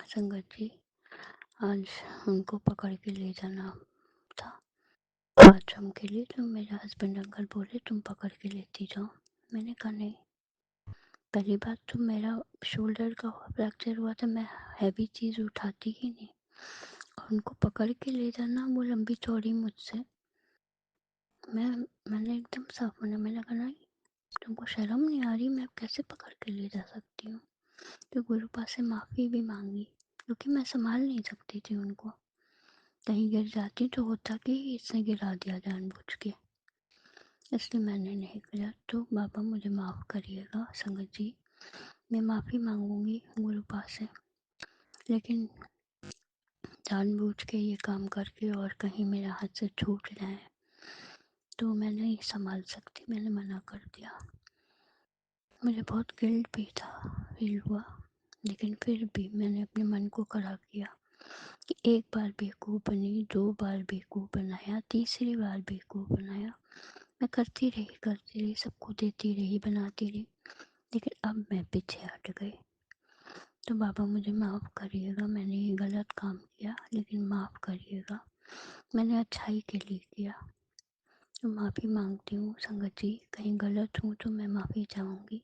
संगत जी, आज उनको पकड़ के ले जाना था बाथरूम के लिए, तो मेरे हस्बैंड अंकल बोले तुम पकड़ के लेती जाओ। मैंने कहा नहीं, पहली बात तो मेरा शोल्डर का फ्रैक्चर हुआ था, मैं हैवी चीज़ उठाती ही नहीं, और उनको पकड़ के ले जाना वो लंबी चौड़ी मुझसे। मैंने एकदम साफ मैंने कहा नहीं, तुमको शर्म नहीं आ रही? मैं कैसे पकड़ के ले जा सकती हूँ? तो गुरुपा से माफ़ी भी मांगी, क्योंकि मैं संभाल नहीं सकती थी उनको। कहीं गिर जाती तो होता कि इसने गिरा दिया जानबूझ के, इसलिए मैंने नहीं किया। तो बाबा मुझे माफ़ करिएगा संगत जी, मैं माफ़ी मांगूंगी गुरुपा से, लेकिन जानबूझ के ये काम करके और कहीं मेरे हाथ से छूट जाए तो मैं नहीं संभाल सकती, मैंने मना कर दिया। मुझे बहुत गिल्ट भी था, फील हुआ, लेकिन फिर भी मैंने अपने मन को खड़ा किया कि एक बार बेवकूफ़ बनी, 2 बार बेवकूफ़ बनाया, तीसरी बार बेवकूफ़ बनाया। मैं करती रही, सबको देती रही, बनाती रही, लेकिन अब मैं पीछे हट गई। तो बाबा मुझे माफ़ करिएगा, मैंने ये गलत काम किया, लेकिन माफ़ करिएगा, मैंने अच्छाई के लिए किया। तो माफ़ी मांगती हूँ संगत जी, कहीं गलत हूँ तो मैं माफ़ी चाहूँगी।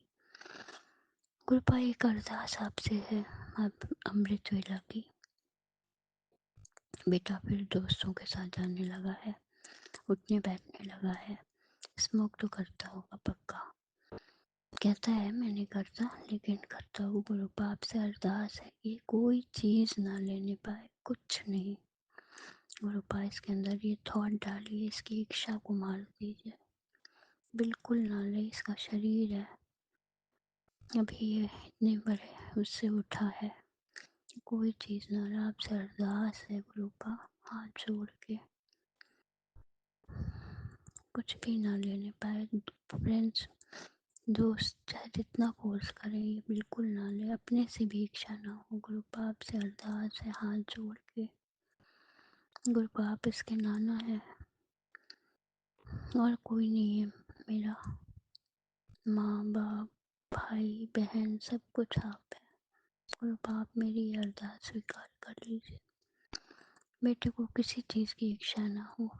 कृपा एक अरदास आपसे है, आप अमृत वेला की। बेटा फिर दोस्तों के साथ जाने लगा है, उठने बैठने लगा है, स्मोक तो करता होगा पक्का, कहता है मैं नहीं करता लेकिन करता हूँ। गुरुपा आपसे अरदास है कि कोई चीज़ ना लेने पाए, कुछ नहीं। गुरुपा इसके अंदर ये थॉट डालिए, इसकी इच्छा को मार दीजिए, बिल्कुल ना ले। इसका शरीर है, अभी ये इतने बड़े उससे उठा है, कोई चीज़ ना ले। आपसे अरदास है गुरुपा, हाथ जोड़ के, कुछ भी ना लेने पाए। फ्रेंड्स, दोस्त चाहे जितना फोर्स करें, ये बिल्कुल ना ले, अपने से भी इच्छा ना हो। गुरुपा आपसे अरदास है हाथ जोड़ के। गुरुपा आप इसके नाना है और कोई नहीं है मेरा, माँ बाप भाई बहन सब कुछ आप है। गुरुपा आप मेरी ये अरदास स्वीकार कर लीजिए, बेटे को किसी चीज़ की इच्छा ना हो।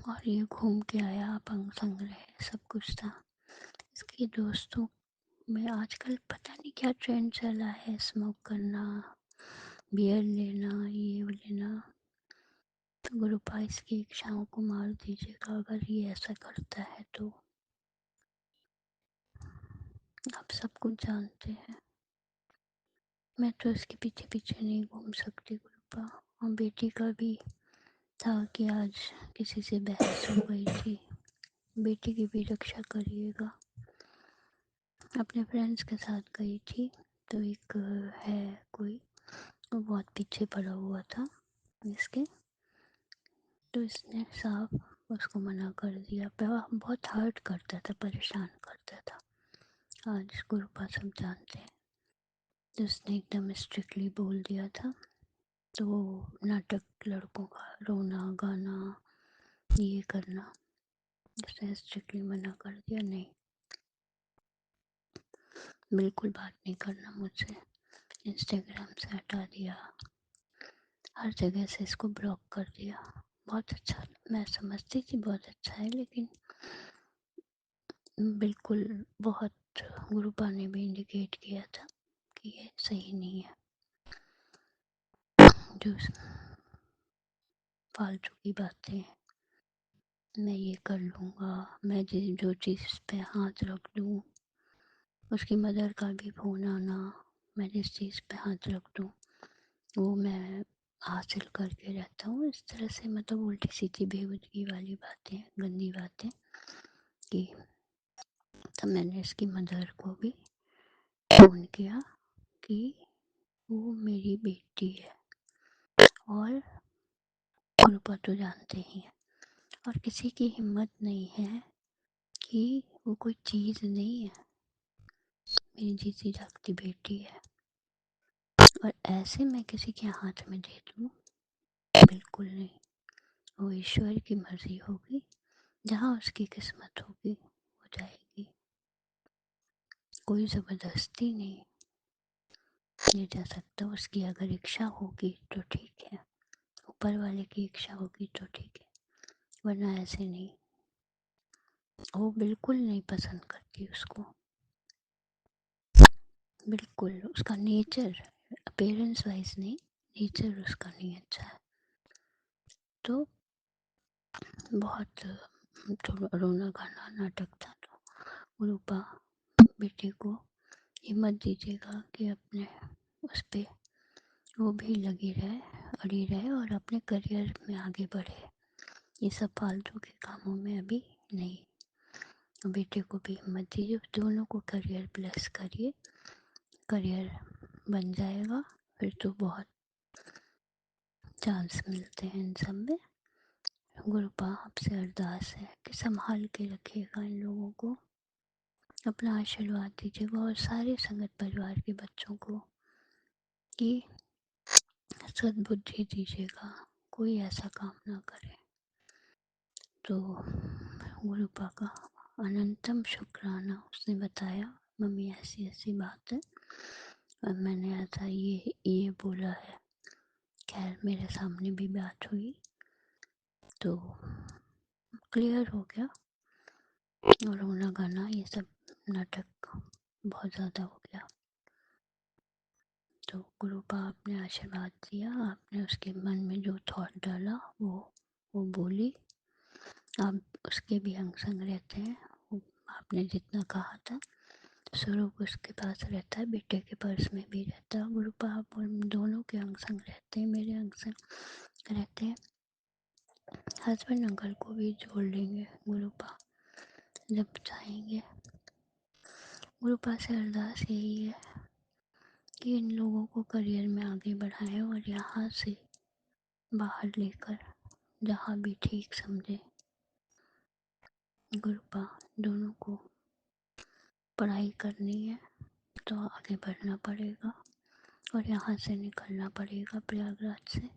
और ये घूम के आया, अपंग संग्रह सब कुछ था। इसके दोस्तों में आजकल पता नहीं क्या ट्रेंड चला है, स्मोक करना, बियर लेना, ये लेना। तो गुरुपा इसकी इच्छाओं को मार दीजिएगा, अगर ये ऐसा करता है तो। आप सब कुछ जानते हैं, मैं तो इसके पीछे पीछे नहीं घूम सकती। गुरुपा। और बेटी का भी था कि आज किसी से बहस हो गई थी, बेटी की भी रक्षा करिएगा। अपने फ्रेंड्स के साथ गई थी, तो एक है कोई, वो बहुत पीछे पड़ा हुआ था इसके, तो इसने साफ उसको मना कर दिया। बहुत हर्ट करता था, परेशान करता था, आज गुरुपा सब जानते हैं। तो उसने एकदम स्ट्रिक्टली बोल दिया था। तो नाटक, लड़कों का रोना गाना ये करना, उसने स्ट्रिक्टली मना कर दिया, नहीं बिल्कुल बात नहीं करना मुझसे। इंस्टाग्राम से हटा दिया, हर जगह से इसको ब्लॉक कर दिया। बहुत अच्छा, मैं समझती थी बहुत अच्छा है, लेकिन बिल्कुल बहुत गुरुपा ने भी इंडिकेट किया था कि ये सही नहीं है। जो फालतू की बातें, मैं ये कर लूँगा, मैं जो चीज़ पे हाथ रख दूँ, उसकी मदर का भी फ़ोन आना, मैं जिस चीज़ पे हाथ रख दूँ वो मैं हासिल करके रहता हूँ। इस तरह से मतलब उल्टी सीधी बेहूदगी वाली बातें, गंदी बातें की। तब मैंने इसकी मदर को भी फ़ोन किया कि वो मेरी बेटी है, और गुरुपा तो जानते ही हैं, और किसी की हिम्मत नहीं है कि वो कोई चीज़ नहीं है, मेरी जीती जागती बेटी है, और ऐसे मैं किसी के हाथ में दे दूँ, बिल्कुल नहीं। वो ईश्वर की मर्जी होगी, जहाँ उसकी किस्मत होगी हो जाएगी, कोई ज़बरदस्ती नहीं ले जा सकता। उसकी अगर इच्छा होगी तो ठीक है, ऊपर वाले की इच्छा होगी तो ठीक है, वरना ऐसे नहीं। वो बिल्कुल नहीं पसंद करती उसको, बिल्कुल। उसका नेचर अपीयरेंस वाइज नहीं, नेचर उसका नहीं अच्छा है। तो बहुत थोड़ा रोना गाना नाटक था। तो गुरुपा बेटे को हिम्मत दीजिएगा कि अपने उस पे वो भी लगी रहे, अड़ी रहे, और अपने करियर में आगे बढ़े, ये सब फालतू के कामों में अभी नहीं। बेटे को भी हिम्मत दीजिए, दोनों को करियर ब्लेस करिए, करियर बन जाएगा, फिर तो बहुत चांस मिलते हैं इन सब में। गुरुपा आपसे अरदास है कि संभाल के रखिएगा इन लोगों को, अपना आशीर्वाद दीजिएगा, और सारे संगत परिवार के बच्चों को कि सद्बुद्धि दीजिएगा, कोई ऐसा काम ना करे। तो गुरुपा का अनंतम शुक्राना। उसने बताया मम्मी ऐसी ऐसी बात है, और मैंने ऐसा ये बोला है। खैर मेरे सामने भी बात हुई तो क्लियर हो गया, और रोना गाना ये सब नाटक बहुत ज़्यादा हो गया। तो गुरुपा आपने आशीर्वाद दिया, आपने उसके मन में जो थॉट डाला वो बोली। आप उसके भी अंग संग रहते हैं, आपने जितना कहा था। स्वरूप उसके पास रहता है, बेटे के पर्स में भी रहता है। गुरुपा आप दोनों के अंग संग रहते हैं, मेरे अंग संग रहते हैं। हस्बैंड अंकल को भी जोड़ लेंगे गुरुपा जब चाहेंगे। गुरुपा से अरदास यही है कि इन लोगों को करियर में आगे बढ़ाएं, और यहाँ से बाहर लेकर जहाँ भी ठीक समझे। गुरुपा दोनों को पढ़ाई करनी है तो आगे बढ़ना पड़ेगा, और यहाँ से निकलना पड़ेगा प्रयागराज से।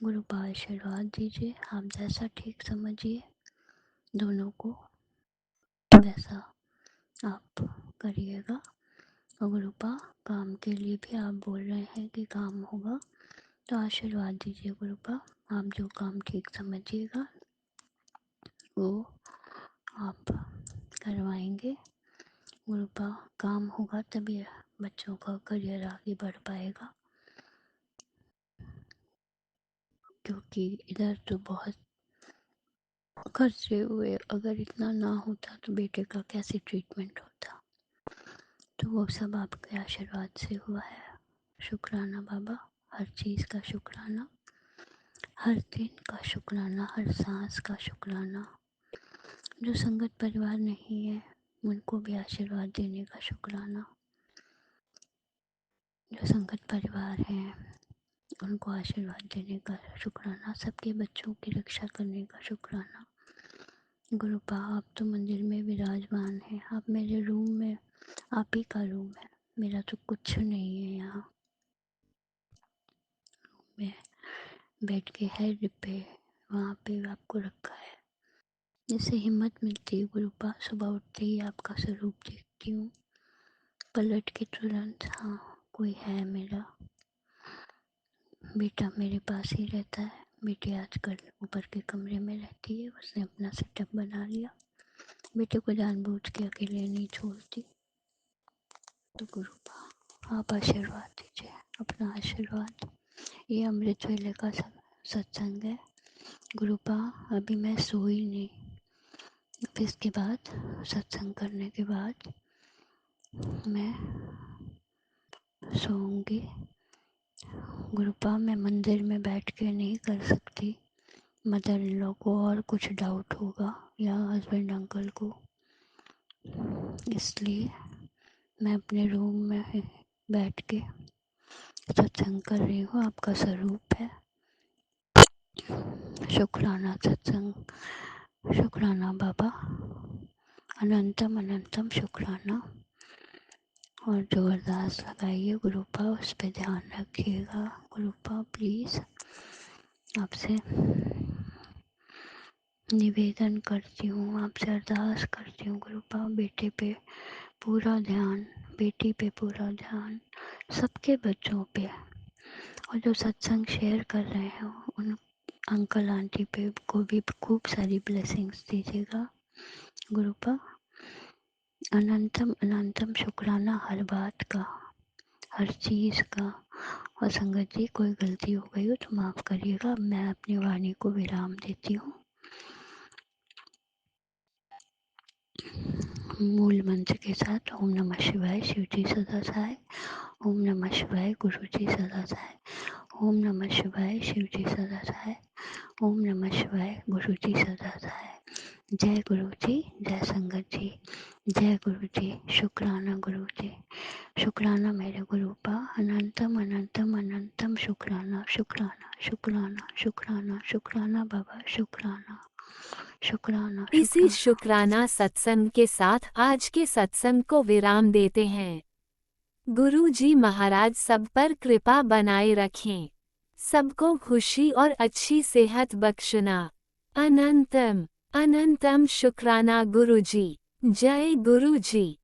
गुरुपा आशीर्वाद दीजिए, आप जैसा ठीक समझिए दोनों को वैसा आप करिएगा। और गुरुपा काम के लिए भी आप बोल रहे हैं कि काम होगा, तो आशीर्वाद दीजिए गुरुपा, आप जो काम ठीक समझिएगा वो आप करवाएंगे। गुरुपा काम होगा तभी बच्चों का करियर आगे बढ़ पाएगा, क्योंकि इधर तो बहुत खर्चे हुए। अगर इतना ना होता तो बेटे का कैसे ट्रीटमेंट होता। तो वो सब आपके आशीर्वाद से हुआ है। शुक्राना बाबा। हर चीज़ का शुक्राना, हर दिन का शुक्राना, हर सांस का शुक्राना। जो संगत परिवार नहीं है उनको भी आशीर्वाद देने का शुक्राना। जो संगत परिवार हैं उनको आशीर्वाद देने का शुक्राना। सबके बच्चों की रक्षा करने का शुक्राना। गुरुपा आप तो मंदिर में विराजमान हैं, आप मेरे रूम में, आप ही का रूम है, मेरा तो कुछ नहीं है यहाँ। मैं बेड के हेड पे वहाँ पे आपको रखा है, जिससे हिम्मत मिलती है गुरुपा। सुबह उठते ही आपका स्वरूप देखती हूँ, पलट के तुरंत हाँ कोई है मेरा बेटा मेरे पास ही रहता है। बेटी आजकल ऊपर के कमरे में रहती है, उसने अपना सेटअप बना लिया। बेटे को जानबूझ के अकेले नहीं छोड़ती। तो गुरुपा आप आशीर्वाद दीजिए, अपना आशीर्वाद। ये अमृत वेले का सत्संग है गुरुपा। अभी मैं सोई नहीं, फिर इसके बाद सत्संग करने के बाद मैं सोऊंगी। गुरुपा मैं मंदिर में बैठ के नहीं कर सकती, मदर इन लॉ को और कुछ डाउट होगा या हस्बैंड अंकल को, इसलिए मैं अपने रूम में बैठ के सत्संग कर रही हूँ। आपका स्वरूप है। शुक्राना सत्संग, शुक्राना बाबा, अनंतम अनंतम शुक्राना। और जो अरदास लगाइए गुरुपा उस पर ध्यान रखिएगा। गुरुपा प्लीज़ आपसे निवेदन करती हूँ, आपसे अरदास करती हूँ गुरुपा, बेटे पे पूरा ध्यान, बेटी पे पूरा ध्यान, सबके बच्चों पे, और जो सत्संग शेयर कर रहे हैं उन अंकल आंटी पे को भी खूब सारी ब्लेसिंग्स दीजिएगा गुरुपा। अनंतम अनंतम शुक्राना हर बात का, हर चीज़ का। और संगत जी कोई गलती हो गई हो तो माफ़ करिएगा। मैं अपनी वाणी को विराम देती हूँ। मूल मंत्र के साथ ओम नमः शिवाय, शिव जी सदा सहाय। ओम नमः शिवाय, गुरु जी सदा सहाय। ओम नमः शिवाय, शिव जी सदा सहाय। ओम नमः शिवाय, गुरु जी सदा सहाय। जय गुरु जी, जय संगत जी, जय गुरु जी। शुक्राना गुरु जी, शुक्राना मेरे गुरुपा। अनंतम अनंतम अनंतम शुक्राना, शुक्राना शुक्राना शुक्राना शुक्राना बाबा, शुक्राना शुक्राना इसी शुक्राना। शुक्राना सत्संग के साथ आज के सत्संग को विराम देते हैं। गुरु जी महाराज सब पर कृपा बनाए रखें, सबको खुशी और अच्छी सेहत बख्शना। अनंतम अनंतम शुक्राना गुरु जी। जय गुरु जी।